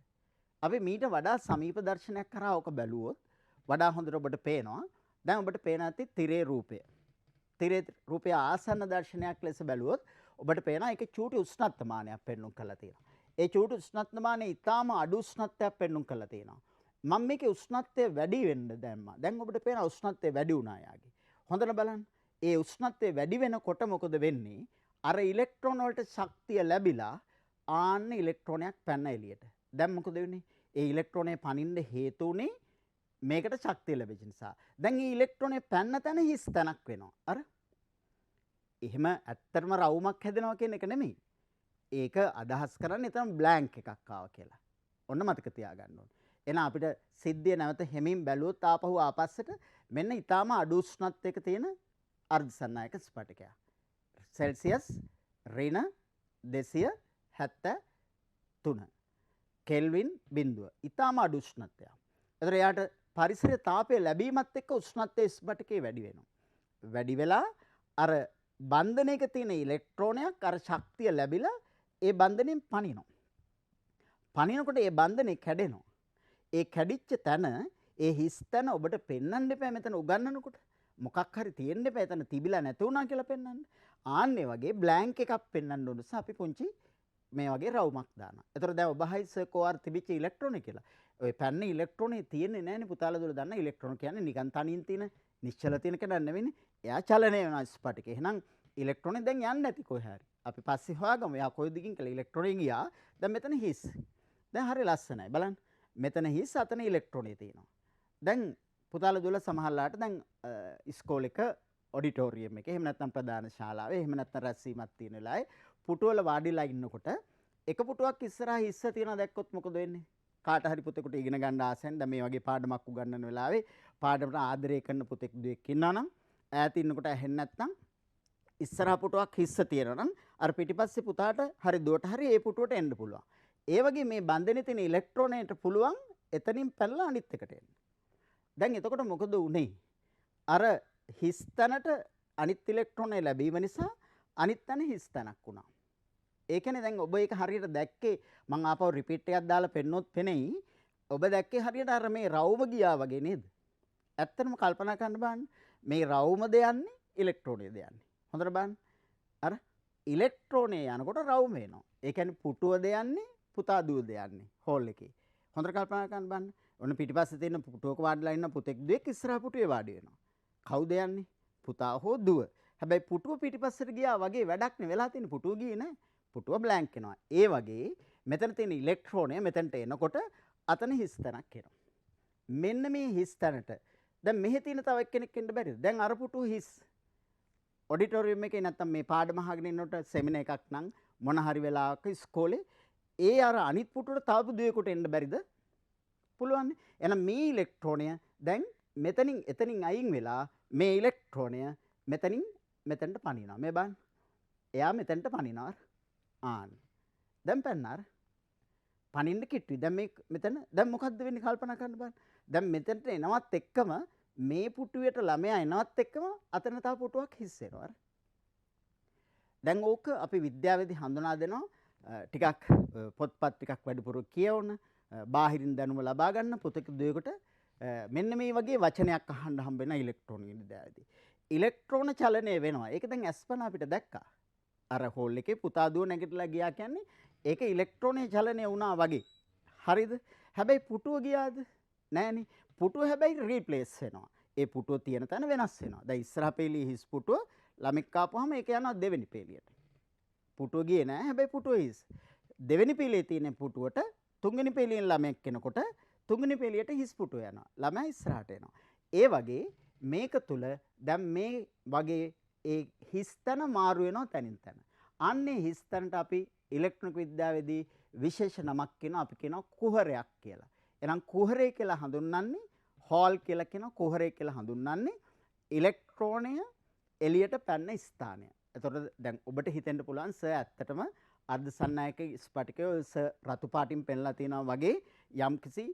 අපි මීට වඩා සමීප දර්ශනයක් කරා ඔක බැලුවොත් වඩා හොඳට ඔබට පේනවා. දැන් ඔබට පේන ඇති තිරේ රූපය. තිරේ රූපය ආසන්න දර්ශනයක් ලෙස බැලුවොත් ඔබට පේනවා ඒකේ චූටි උෂ්ණත්වමානයක් පෙන්වුම් කරලා තියෙනවා. ඒ චූටි උෂ්ණත්වමානය ඊටාම අඩු උෂ්ණත්වයක් පෙන්වුම් කරලා තියෙනවා. මම මේකේ උෂ්ණත්වය වැඩි වෙන්න දැම්මා. දැන් ඔබට පේනවා උෂ්ණත්වය වැඩි වුණා යාගේ. හොඳට බලන්න. ඒ උෂ්ණත්වය වැඩි වෙනකොට මොකද වෙන්නේ? අර ඉලෙක්ට්‍රෝන වලට ශක්තිය ලැබිලා ආන්න ඉලෙක්ට්‍රෝනයක් පැන්න එළියට. දැන් මොකද වෙන්නේ? ඒ ඉලෙක්ට්‍රෝනය පනින්න හේතු උනේ මේකට ශක්තිය ලැබෙච්ච නිසා. දැන් මේ ඉලෙක්ට්‍රෝනය පැන්න තැන හිස් තැනක් වෙනවා. අර එහෙම ඇත්තටම රවුමක් හැදෙනවා කියන එක නෙමෙයි. ඒක අදහස් කරන්නේ එතන බ්ලැන්ක් එකක් ආවා කියලා. ඔන්න මතක තියාගන්න ඕනේ. එහෙනම් අපිට සිද්ධිය නැවත හැමින් බැලුවොත් ආපහු ආපස්සට මෙන්න ඊටාම අඩු උෂ්ණත්වයක තියෙන අර්ධසන්නායක ස්ෆටිකයක්. සෙල්සියස් -273 කෙල්වින් බිඳුව. ඊටාම අඩු උෂ්ණත්වයක්. ඒතර එයාට පරිසරයේ තාපය ලැබීමත් එක්ක උෂ්ණත්වයේ ස්ෆටිකේ වැඩි වෙනවා. වැඩි වෙලා අර බන්ධනයක තියෙන ඉලෙක්ට්‍රෝනයක් අර ශක්තිය ලැබිලා ඒ බන්ධනෙන් පනිනවා. පනිනකොට ඒ බන්ධනේ කැඩෙනවා. ඒ කැඩිච්ච තැන ඒ හිස් තැන ඔබට පෙන්වන්න එපා මෙතන උගන්වනකොට. මොකක් හරි තියෙන්න එපා එතන තිබිලා නැති වුණා කියලා පෙන්වන්න. ආන්නේ වගේ බ්ලැන්ක් එකක් පෙන්වන්න ඕන නිසා අපි පුංචි මේ වගේ රවුමක් දානවා. ඒතර දැන් ඔබ හයි සර්කෝආර් තිබිච්ච ඉලෙක්ට්‍රෝන කියලා. ඔය පැන්න ඉලෙක්ට්‍රෝනේ තියෙන්නේ නැහැනේ පුතාලා දුර දන්න ඉලෙක්ට්‍රෝන කියන්නේ නිකන් තනියෙන් තියෙන නිශ්චල තියෙන කෙනා නෙවෙයිනේ. එයා චලනය වෙනවා ස්ෆටිකේ. එහෙනම් ඉලෙක්ට්‍රෝනේ දැන් යන්නේ නැති කොහේ හරි. අපි පස්සේ හොයාගමු. එයා කොයි දිගින් කියලා ඉලෙක්ට්‍රෝනේ ගියා. දැන් මෙතන හිස්. දැන් හරි ලස්සනයි. බලන්න. මෙතන හිස් අතන ඉලෙක්ට්‍රෝනේ තියෙනවා. දැන් පුතාලා දුර සමහරලාට දැන් ඉස්කෝලේක ඔඩිටෝරියම් එකේ එහෙම නැත්නම් ප්‍රධාන ශාලාවේ එහෙම නැත්නම් රැස්වීමක් තියෙන වෙලාවේ පුටුවල වාඩිලා ඉන්නකොට එක පුටුවක් ඉස්සරහා හිස්ස තියනවා දැක්කොත් මොකද වෙන්නේ? කාට හරි පුතෙකුට ඉගෙන ගන්න ආසෙන් දැන් මේ වගේ පාඩමක් උගන්වන වෙලාවේ පාඩමට ආදරය කරන පුතෙක් දුවෙක් ඉන්නවා නම් ඈත ඉන්නකොට ඇහෙන්නේ නැත්නම් ඉස්සරහා පුටුවක් හිස්ස තියෙනවා නම් අර පිටිපස්සේ පුතාට හරි දුවට හරි ඒ පුටුවට එන්න පුළුවන්. ඒ වගේ මේ බන්ධනේ තියෙන ඉලෙක්ට්‍රෝනයට පුළුවන් එතනින් පැනලා අනිත් එකට එන්න. දැන් එතකොට මොකද උනේ? අර හිස් තැනට අනිත් ඉලෙක්ට්‍රෝනය ලැබීම නිසා අනිත් තැන හිස් තැනක් වුණා. ඒ කියන්නේ දැන් ඔබ ඒක හරියට දැක්කේ මම ආපහු රිපීට් එකක් දාලා පෙන්නොත් පෙනෙයි. ඔබ දැක්කේ හරියට අර මේ රවුම ගියා වගේ නේද? ඇත්තටම කල්පනා කරන්න බලන්න මේ රවුමද යන්නේ ඉලෙක්ට්‍රෝනයද යන්නේ? හොඳට බලන්න. අර ඉලෙක්ට්‍රෝනය යනකොට රවුම වෙනවා. ඒ කියන්නේ පුටුවද යන්නේ පුතා දුවද යන්නේ හෝල් එකේ. හොඳට කල්පනා කරන්න බලන්න. ඔන්න පිටිපස්සේ තියෙන පුටුවක වාඩිලා ඉන්න පුතෙක් දුවෙක් ඉස්සරහ පුටුවේ වාඩි වෙනවා. කවුද යන්නේ? පුතා හෝ දුව. හැබැයි පුටුව පිටිපස්සට ගියා වගේ වැඩක් නේ වෙලා තියෙන්නේ. පුටුව ගියේ නෑ. පුටුව බ්ලැන්ක් වෙනවා. ඒ වගේ මෙතන තියෙන ඉලෙක්ට්‍රෝනය මෙතනට එනකොට අතන හිස් තැනක් එනවා. මෙන්න මේ හිස් තැනට දැන් මෙහි තියෙන තව එක්කෙනෙක් එන්න බැරිද? දැන් අර පුටුව හිස්. ඔඩිටෝරියම් එකේ නැත්තම් මේ පාඩම අහගෙන ඉන්නකොට සෙමිනාර් එකක් නම් මොන හරි වෙලාවක ඉස්කෝලේ ඒ අර අනිත් පුටුවට තව දුවෙකුට එන්න බැරිද? පුළුවන්. එහෙනම් මේ ඉලෙක්ට්‍රෝනය දැන් මෙතනින් එතනින් අයින් වෙලා මේ ඉලෙක්ට්‍රෝනය මෙතනින් මෙතනට පනිනවා. මේ බලන්න. එයා මෙතනට පනිනවා. ආන්. දැන් පැන්නාර. පනින්න කිට්ටුයි. දැන් මේ මෙතන දැන් මොකද්ද වෙන්නේ කල්පනා කරන්න බලන්න. දැන් මෙතනට එනවත් එක්කම මේ පුටුවට ළමයා එනවත් එක්කම අතන තව පුටුවක් හිස් වෙනවා. දැන් ඕක අපි විද්‍යාවේදී හඳුනා දෙනවා ටිකක් පොත්පත් ටිකක් වැඩිපුර කියවන බාහිරින් දැනුම ලබා ගන්න පුතෙක් දුවෙකුට මෙන්න මේ වගේ වචනයක් අහන්න හම්බ වෙන ඉලෙක්ට්‍රෝන විද්‍යාවේදී. ඉලෙක්ට්‍රෝන චලනය වෙනවා. ඒක දැන් අස්පන අපිට දැක්කා. අර හෝල් එකේ පුතා දුව නැගිටලා ගියා කියන්නේ ඒක ඉලෙක්ට්‍රෝනයේ චලනය වුණා වගේ. හරිද? හැබැයි පුටුව ගියාද? නෑනේ. පුටුව හැබැයි රීප්ලේස් වෙනවා. ඒ පුටුව තියෙන තැන වෙනස් වෙනවා. දැන් ඉස්සරහ පෙළියේ හිස් පුටුව ළමෙක් ආපුවාම ඒක යනවා දෙවෙනි පෙළියට. පුටුව ගියේ නෑ. හැබැයි පුටුව හිස්. දෙවෙනි පෙළියේ තියෙන පුටුවට තුන්වෙනි පෙළියෙන් ළමෙක් එනකොට තුන්වෙනි පෙළියට හිස් පුටුව යනවා. ළමයා ඉස්සරහට එනවා. ඒ වගේ මේක තුල දැන් මේ වගේ ඒ හිස්තන මාරු වෙනවා තනින් තන. අන්නේ හිස්තනට අපි ඉලෙක්ට්‍රොනික විද්‍යාවේදී විශේෂ නමක් කියනවා අපි කියනවා කුහරයක් කියලා. එහෙනම් කුහරය කියලා හඳුන්වන්නේ හෝල් කියලා කියන කුහරය කියලා හඳුන්වන්නේ ඉලෙක්ට්‍රෝනය එළියට පැන්න ස්ථානය. එතකොට දැන් ඔබට හිතෙන්න පුළුවන් සර් ඇත්තටම අර්ධ සන්නායක ස්පටිකය රතු පාටින් පෙන්ලා තියෙනවා වගේ යම්කිසි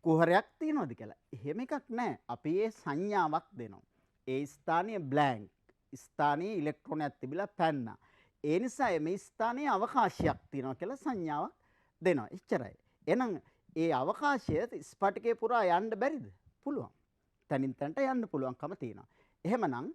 කුහරයක් තියෙනවද කියලා. එහෙම එකක් නැහැ. අපි ඒ සංඥාවක් දෙනවා. ඒ ස්ථානයේ බ්ලැන්ක්. ස්ථානයේ ඉලෙක්ට්‍රෝනයක් තිබිලා පැන්නා. ඒ නිසා මේ ස්ථානයේ අවකාශයක් තියෙනවා කියලා සංඥාවක් දෙනවා. එච්චරයි. එහෙනම් ඒ අවකාශය ස්පටිකේ පුරා යන්න බැරිද? පුළුවන්. තනින් තනට යන්න පුළුවන්කම තියෙනවා. එහෙමනම්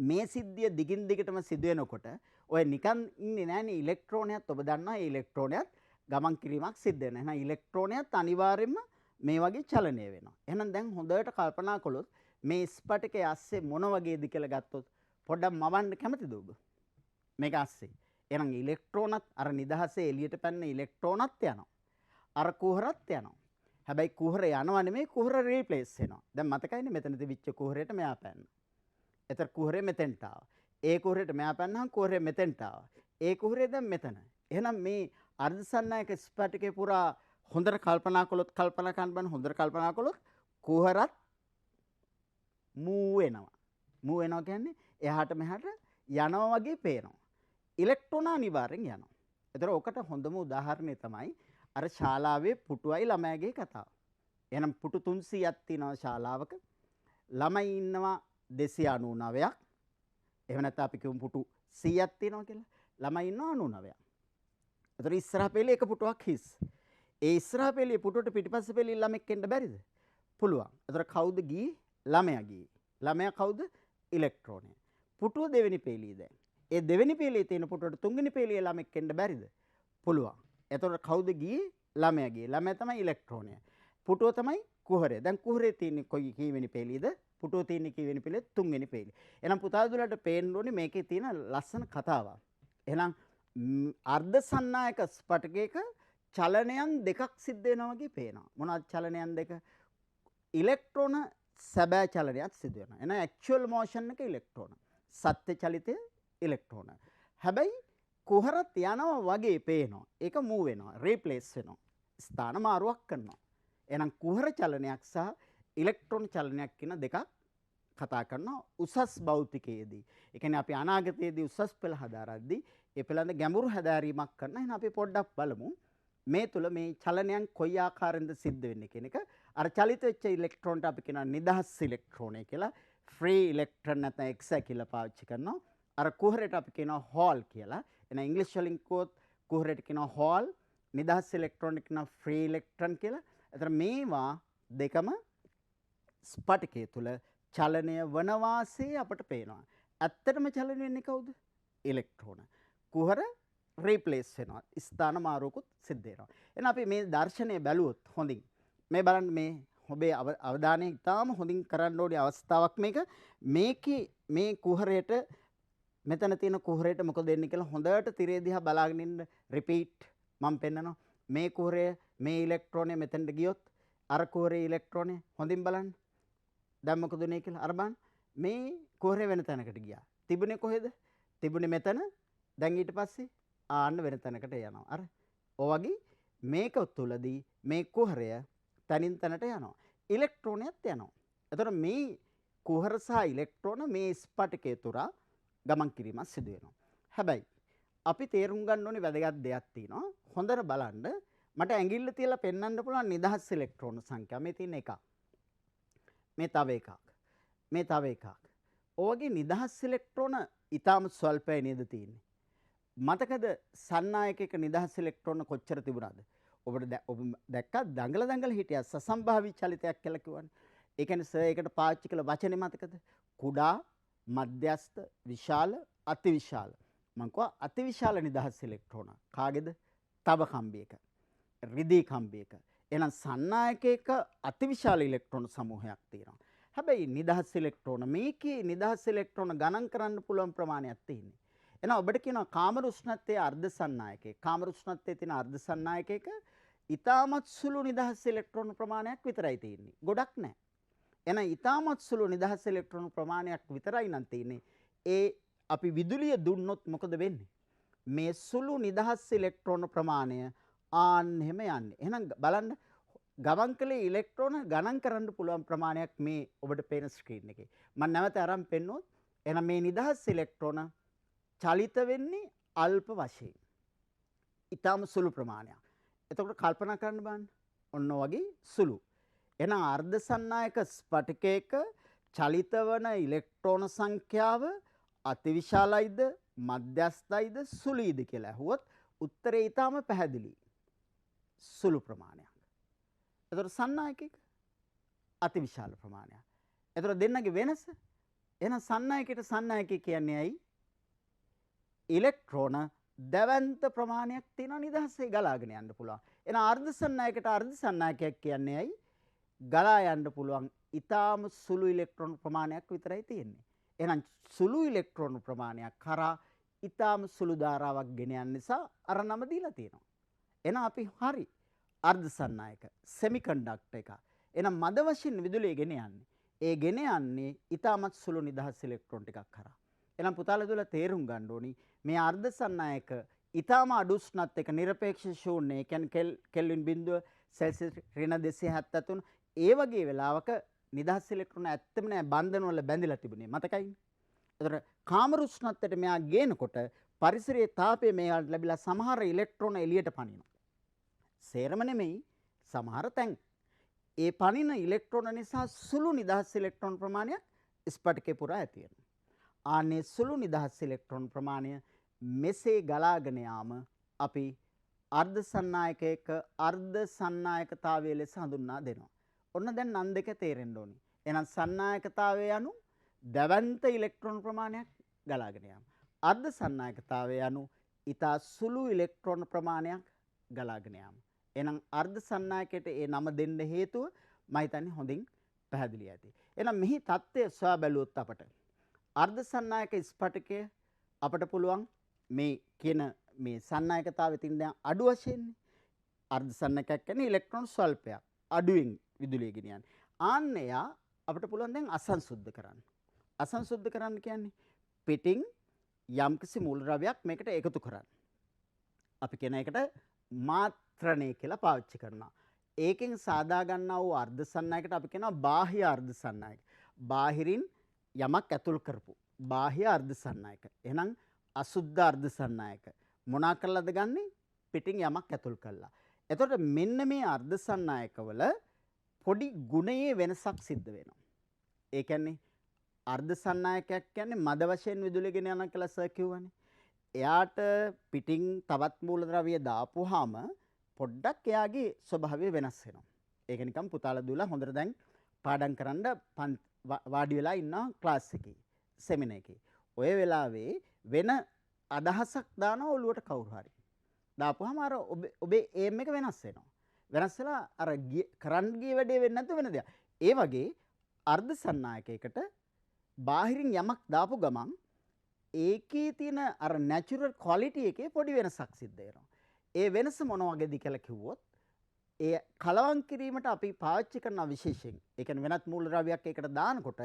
මේ සිද්ධිය දිගින් දිගටම සිදු වෙනකොට ඔය නිකන් ඉන්නේ නැහනේ ඉලෙක්ට්‍රෝනයත් ඔබ දන්නවා ඒ ඉලෙක්ට්‍රෝනයත් ගමන් කිරීමක් සිද්ධ වෙනවා. එහෙනම් ඉලෙක්ට්‍රෝනයත් අනිවාර්යයෙන්ම මේ වගේ චලනය වෙනවා. එහෙනම් දැන් හොඳට කල්පනා කළොත් මේ ස්පටිකයේ ASCII මොන වගේද කියලා ගත්තොත් පොඩ්ඩක් මවන්න කැමතිද ඔබ? මේක ASCII. එහෙනම් ඉලෙක්ට්‍රෝනත් අර නිදහසේ එළියට පැන්න ඉලෙක්ට්‍රෝනත් යනවා. අර කුහරත් යනවා. හැබැයි කුහර යනවා නෙමෙයි කුහර රීප්ලේස් වෙනවා. දැන් මතකයිනේ මෙතන තිබිච්ච කුහරයට මෙයා පැන්න. එතන කුහරේ මෙතෙන්ට ආවා. ඒ කුහරයට මෙයා පැන්නහම කුහරේ මෙතෙන්ට ආවා. ඒ කුහරේ දැන් මෙතන. එහෙනම් මේ අර්ධසන්නායක ස්පටිකේ පුරා හොඳට කල්පනා කළොත් කල්පනා කරන්න බෑ හොඳට කල්පනා කළොත් කුහරත් මූ වෙනවා. මූ වෙනවා කියන්නේ එහාට මෙහාට යනවා වගේ පේනවා. ඉලෙක්ට්‍රෝන අනිවාර්යෙන් යනවා. ඒතර ඔකට හොඳම උදාහරණය තමයි අර ශාලාවේ පුටුවයි ළමයාගේ කතාව. එහෙනම් පුටු 300ක් තියෙනවා ශාලාවක. ළමයි ඉන්නවා 299ක්. එහෙම නැත්නම් අපි කියමු පුටු 100ක් තියෙනවා කියලා. ළමයි ඉන්නවා 99ක්. ඒතර ඉස්සරහ පෙළේ එක පුටුවක් හිස්. ඒ ඉස්සරහ පෙළේ පුටුවට පිටිපස්ස පෙළේ ළමෙක් එන්න බැරිද? පුළුවන්. ඒතර කවුද ගියේ? ළමයා ගියේ. ළමයා කවුද? ඉලෙක්ට්‍රෝනය. පුටුව දෙවෙනි පෙළේ දැන්. ඒ දෙවෙනි පෙළේ තියෙන පුටුවට තුන්වෙනි පෙළේ ළමෙක් එන්න බැරිද? පුළුවන්. එතකොට කවුද ගියේ? ළමයා ගියේ. ළමයා තමයි ඉලෙක්ට්‍රෝනය. පුටුව තමයි කුහරය. දැන් කුහරේ තියෙන්නේ කොයි කීවෙනි පෙළේද? පුටුව තියෙන්නේ කීවෙනි පෙළේ? තුන්වෙනි පෙළේ. එහෙනම් පුතාදුලට පේන්න ඕනේ මේකේ තියෙන ලස්සන කතාවක්. එහෙනම් අර්ධ සන්නායක ස්පටිකයක චලනයන් දෙකක් සිද්ධ වෙනවා වගේ පේනවා. මොනවද චලනයන් දෙක? ඉලෙක්ට්‍රෝන සැබෑ චලනයක් සිදු වෙනවා. එහෙනම් ඇක්චුවල් මෝෂන් එක ඉලෙක්ට්‍රෝන. සත්‍ය චලිතය ඉලෙක්ට්‍රෝන. හැබැයි කුහරත් යනවා වගේ පේනවා. ඒක මූව් වෙනවා, රීප්ලේස් වෙනවා. ස්ථාන මාරුවක් කරනවා. එහෙනම් කුහර චලනයක් සහ ඉලෙක්ට්‍රෝන චලනයක් කියන දෙකක් කතා කරනවා උසස් භෞතිකයේදී. ඒ කියන්නේ අපි අනාගතයේදී උසස් පෙළ හදාරද්දී ඒ පිළිබඳ ගැඹුරු හැදෑරීමක් කරන. එහෙනම් අපි පොඩ්ඩක් බලමු මේ තුල මේ චලනයන් කොයි ආකාරයෙන්ද සිද්ධ වෙන්නේ කියන එක. අර චලිත වෙච්ච ඉලෙක්ට්‍රෝනට අපි කියනවා නිදහස් ඉලෙක්ට්‍රෝනය කියලා. ෆ්‍රී ඉලෙක්ට්‍රෝන නැත්නම් එක්සා කියලා පාවිච්චි කරනවා. අර කුහරයට අපි කියනවා හෝල් කියලා. එහෙනම් ඉංග්‍රීසි වලින් කිව්වොත් කුහරයට කියනවා හෝල්, නිදහස් ඉලෙක්ට්‍රෝන කියනවා ෆ්‍රී ඉලෙක්ට්‍රෝන කියලා. එතන මේවා දෙකම ස්පටිකය තුල චලනය වන වාසේ අපට පේනවා. ඇත්තටම චලනය වෙන්නේ කවුද? ඉලෙක්ට්‍රෝන. කුහර රීප්ලේස් වෙනවා. ස්ථාන මාරුවකුත් සිද්ධ වෙනවා. එහෙනම් අපි මේ දර්ශනය බැලුවොත් හොඳින් මේ බලන්න මේ ඔබේ අවධානය ඉතාම හොඳින් කරන්න ඕනේ අවස්ථාවක් මේක. මේකේ මේ කුහරයට මෙතන තියෙන කුහරයට මොකද වෙන්නේ කියලා හොඳට තිරේ දිහා බලාගෙන ඉන්න. රිපීට් මම පෙන්නනවා. මේ කුහරය මේ ඉලෙක්ට්‍රෝනය මෙතනට ගියොත් අර කුහරේ ඉලෙක්ට්‍රෝනය හොඳින් බලන්න. දැන් මොකද වෙන්නේ කියලා අර බලන්න. මේ කුහරය වෙන තැනකට ගියා. තිබුණේ කොහෙද? තිබුණේ මෙතන. දැන් ඊට පස්සේ ආන්න වෙන තැනකට යනවා. අර ඔය වගේ මේක තුලදී මේ කුහරය තනින් තැනට යනවා. ඉලෙක්ට්‍රෝනයත් යනවා. එතකොට මේ කුහර සහ ඉලෙක්ට්‍රෝන මේ ස්පටිකය තුරා ගමන් කිරීමක් සිදු වෙනවා. හැබැයි අපි තේරුම් ගන්න ඕනේ වැදගත් දෙයක් තියෙනවා. හොඳට බලන්න මට ඇඟිල්ල තියලා පෙන්වන්න පුළුවන් නිදහස් ඉලෙක්ට්‍රෝන සංඛ්‍යාව. මේ තියෙන එකක්. මේ තව එකක්. මේ තව එකක්. ඔයගේ නිදහස් ඉලෙක්ට්‍රෝන ඊටාම ස්වල්පයි නේද තියෙන්නේ. මතකද සන්නායකයක නිදහස් ඉලෙක්ට්‍රෝන කොච්චර තිබුණාද? ඔබට ඔබ දැක්කා දඟල හිටියා සසම්භාවී චලිතයක් කියලා කිව්වනේ. ඒ කියන්නේ සර් ඒකට පාවිච්චි කළ වචනේ මතකද? කුඩා, මධ්‍යස්ථ, විශාල, අතිවිශාල. මම කිව්වා අතිවිශාල නිදහස් ඉලෙක්ට්‍රෝන. කාගේද? තව කම්බියක. රිදී කම්බියක. එහෙනම් සන්නායකයක අතිවිශාල ඉලෙක්ට්‍රෝන සමූහයක් තියෙනවා. හැබැයි නිදහස් ඉලෙක්ට්‍රෝන මේකේ නිදහස් ඉලෙක්ට්‍රෝන ගණන් කරන්න පුළුවන් ප්‍රමාණයක් තියෙන්නේ. එහෙනම් ඔබට කියනවා කාමර උෂ්ණත්වයේ අර්ධ සන්නායකයක. කාමර උෂ්ණත්වයේ තියෙන අර්ධ සන්නායකයක ඊටමත් සුළු නිදහස් ඉලෙක්ට්‍රෝන ප්‍රමාණයක් විතරයි තියෙන්නේ. ගොඩක් නැහැ. එහෙනම් ඊටමත් සුළු නිදහස් ඉලෙක්ට්‍රෝන ප්‍රමාණයක් විතරයි නම් තියෙන්නේ. ඒ අපි විදුලිය දුන්නොත් මොකද වෙන්නේ? මේ සුළු නිදහස් ඉලෙක්ට්‍රෝන ප්‍රමාණය ආන් එහෙම යන්නේ. එහෙනම් බලන්න ගමන් කළේ ඉලෙක්ට්‍රෝන ගණන් කරන්න පුළුවන් ප්‍රමාණයක් මේ ඔබට පේන ස්ක්‍රීන් එකේ. මම නැවත අරන් පෙන්නුවොත් එහෙනම් මේ නිදහස් ඉලෙක්ට්‍රෝන චලිත වෙන්නේ අල්ප වශයෙන්. ඊටම සුළු ප්‍රමාණයක්. එතකොට කල්පනා කරන්න බලන්න. ඔන්න වගේ සුළු. එහෙනම් අර්ධ සන්නායක ස්පටිකයක චලිත වන ඉලෙක්ට්‍රෝන සංඛ්‍යාව අතිවිශාලයිද මධ්‍යස්ථයිද සුළුයිද කියලා අහුවොත් උත්තරේ ඊටම පැහැදිලි. සුළු ප්‍රමාණයක්. එතකොට සන්නායකයක අතිවිශාල ප්‍රමාණයක්. එතකොට දෙන්නගේ වෙනස එහෙනම් සන්නායකයට සන්නායකය කියන්නේ ඇයි? ඉලෙක්ට්‍රෝන දැවැන්ත ප්‍රමාණයක් තියෙන නිදහසේ ගලාගෙන යන්න පුළුවන්. එහෙනම් අර්ධ සන්නායකයට අර්ධ සන්නායකයක් කියන්නේ ඇයි? ගලා යන්න පුළුවන් ඊටාම සුළු ඉලෙක්ට්‍රෝන ප්‍රමාණයක් විතරයි තියෙන්නේ. එහෙනම් සුළු ඉලෙක්ට්‍රෝන ප්‍රමාණයක් කරා ඊටාම සුළු ධාරාවක් ගෙන යන නිසා අර නම දීලා තියෙනවා. එහෙනම් අපි හරි අර්ධ සන්නායක සෙමිකන්ඩක්ටර් එක. එහෙනම් මද වශයෙන් විදුලිය ගෙන යන්නේ. ඒ ගෙන යන්නේ ඊටමත් සුළු නිදහස් ඉලෙක්ට්‍රෝන ටිකක් කරා. එහෙනම් පුතාලා දුවලා තේරුම් ගන්න ඕනි මේ අර්ධ සන්නායක ඊටම අඩු උෂ්ණත්වයක නිරපේක්ෂ ශූන්‍ය. ඒ කියන්නේ කෙල්වින් බිඳුව සෙල්සියස් -73 ඒ වගේ වෙලාවක නිදහස් ඉලෙක්ට්‍රෝන ඇත්තම නෑ බන්ධන වල බැඳිලා තිබුණේ. මතකයි? ඒතර කාමර උෂ්ණත්වයට මෙයා ගේනකොට පරිසරයේ තාපය මෙයාට ලැබිලා සමහර ඉලෙක්ට්‍රෝන එළියට පනිනවා. සේරම නෙමෙයි සමහර තැන්. ඒ පනින ඉලෙක්ට්‍රෝන නිසා සුළු නිදහස් ඉලෙක්ට්‍රෝන ප්‍රමාණයක් ස්පටිකේ පුරා ඇති වෙනවා. ආනේ සුළු නිදහස් ඉලෙක්ට්‍රෝන ප්‍රමාණය මෙසේ ගලාගෙන යාම අපි අර්ධ සන්නායකයක අර්ධ සන්නායකතාවය ලෙස හඳුන්වා දෙනවා. ඔන්න දැන් නම් දෙක තේරෙන්න ඕනි. එහෙනම් සන්නායකතාවය යනු දැවැන්ත ඉලෙක්ට්‍රෝන ප්‍රමාණයක් ගලාගෙන යාම. අර්ධ සන්නායකතාවය යනු ඊට සුළු ඉලෙක්ට්‍රෝන ප්‍රමාණයක් ගලාගෙන යාම. එහෙනම් අර්ධ සන්නායකයට ඒ නම දෙන්න හේතුව මම හිතන්නේ හොඳින් පැහැදිලි ඇති. එහෙනම් මෙහි தත්ත්වය සොයා බැලුවොත් අපට අර්ධ සන්නායක ස්පටිකය අපට පුළුවන් මේ කියන මේ සන්නායකතාවයේ තියෙන දැන් අඩු වශයෙන්නේ අර්ධ සන්නායකයක් කියන්නේ ඉලෙක්ට්‍රෝන ස්වල්පයක් අඩුවෙන් විදුලිය ගෙනියන්නේ. ආන්න එයා අපිට පුළුවන් දැන් අසංසුද්ධ කරන්න. අසංසුද්ධ කරන්න කියන්නේ පිටින් යම්කිසි මූලද්‍රව්‍යයක් මේකට එකතු කරන්න. අපි කියන එකට මාත්‍රණය කියලා පාවිච්චි කරනවා. ඒකෙන් සාදා ගන්නා වූ අර්ධ සන්නායකට අපි කියනවා බාහ්‍ය අර්ධ සන්නායක. බාහිරින් යමක් ඇතුල් කරපු බාහ්‍ය අර්ධ සන්නායක. එහෙනම් අසුද්ධ අර්ධ සන්නායක. මොනා කරලාද ගන්නෙ? පිටින් යමක් ඇතුල් කළා. එතකොට මෙන්න මේ අර්ධ සන්නායකවල පොඩි ගුණයේ වෙනසක් සිද්ධ වෙනවා. ඒ කියන්නේ අර්ධ සන්නායකයක් කියන්නේ මද වශයෙන් විදුලිය ගෙන යනවා කියලා සර් කිව්වනේ. එයාට පිටින් තවත් මූලද්‍රව්‍ය දාපුවාම පොඩ්ඩක් එයාගේ ස්වභාවය වෙනස් වෙනවා. ඒක නිකන් පුතාලා දුවලා හොඳට දැන් පාඩම් කරන්න වාඩි වෙලා ඉන්නවා ක්ලාස් එකේ සෙමිනාර් එකේ. ඔය වෙලාවේ වෙන අදහසක් දානවා ඔළුවට කවුරු හරි. දාපුවාම අර ඔබේ ඒම් එක වෙනස් වෙනවා. වෙනස් වෙලා අර කරන්න ගිය වැඩේ වෙන්නේ නැද්ද වෙන දෙයක්. ඒ වගේ අර්ධ සන්නායකයකට බාහිරින් යමක් දාපු ගමන් ඒකේ තියෙන අර නැචරල් ක්වොලිටි එකේ පොඩි වෙනසක් සිද්ධ වෙනවා. ඒ වෙනස මොන වගේද කියලා කිව්වොත් ඒ කලවම් කිරීමට අපි පාවිච්චි කරන විශේෂයෙන් ඒ කියන්නේ වෙනත් මූලද්‍රව්‍යයක් ඒකට දානකොට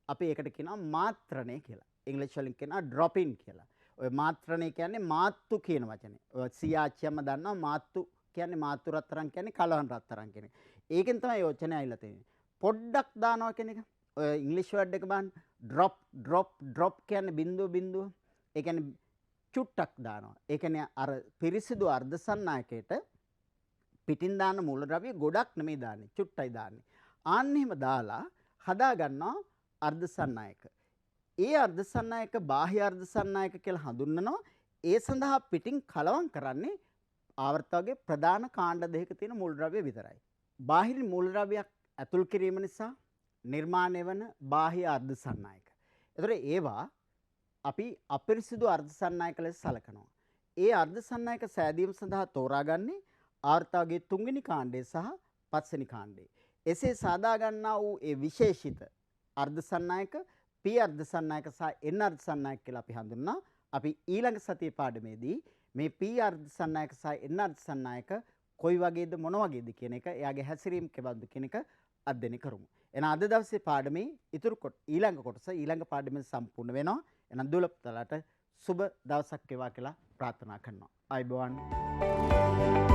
අපි ඒකට කියනවා මාත්‍රණය කියලා. ඉංග්‍රීසි වලින් කියනවා drop in කියලා. ඔය මාත්‍රණය කියන්නේ මාත්තු කියන වචනේ. ඔය සියාච්චියම දන්නවා මාත්තු කියන්නේ මාත්තු රත්තරන් කියන්නේ කලවම් රත්තරන් කියන එක. ඒකෙන් තමයි යෝජනය ඇවිල්ලා තියෙන්නේ. පොඩ්ඩක් දානවා කියන එක. ඔය ඉංග්‍රීසි වර්ඩ් එක බලන්න drop කියන්නේ බිඳුව බිඳුව. ඒ කියන්නේ චුට්ටක් දානවා. ඒ කියන්නේ අර පිරිසිදු අර්ධ සන්නායකයට පිටින් දාන මූලද්‍රව්‍ය ගොඩක් නෙමෙයි දාන්නේ. චුට්ටයි දාන්නේ. ආන්න එහෙම දාලා හදා ගන්නවා අර්ධ සන්නායක. ඒ අර්ධ සන්නායක බාහ්‍ය අර්ධ සන්නායක කියලා හඳුන්වනවා. ඒ සඳහා පිටින් කලවම් කරන්නේ ආවර්තකයේ ප්‍රධාන කාණ්ඩ දෙකක තියෙන මූලද්‍රව්‍ය විතරයි. බාහිර මූලද්‍රව්‍යයක් ඇතුල් කිරීම නිසා නිර්මාණය වන බාහ්‍ය අර්ධ සන්නායක. ඒතර ඒවා අපි අපිරිසිදු අර්ධ සන්නායක ලෙස සලකනවා. ඒ අර්ධ සන්නායක සෑදීම සඳහා තෝරාගන්නේ ආවර්තකයේ 3 වෙනි කාණ්ඩය සහ 5 වෙනි කාණ්ඩය. එසේ සාදා ගන්නා වූ ඒ විශේෂිත අර්ධ සන්නායක P අර්ධ සන්නායක සහ N අර්ධ සන්නායක කියලා අපි හඳුන්වනවා. අපි ඊළඟ සතියේ පාඩමේදී මේ P අර්ධ සන්නායක සහ N අර්ධ සන්නායක කොයි වගේද මොන වගේද කියන එක එයාගේ හැසිරීම කෙබඳුද කියන එක අධ්‍යයනය කරමු. එහෙනම් අද දවසේ පාඩමේ ඊළඟ කොටස ඊළඟ පාඩමෙන් සම්පූර්ණ වෙනවා. එහෙනම් දුලප්තලට සුබ දවසක් වේවා කියලා ප්‍රාර්ථනා කරනවා. ආයුබෝවන්.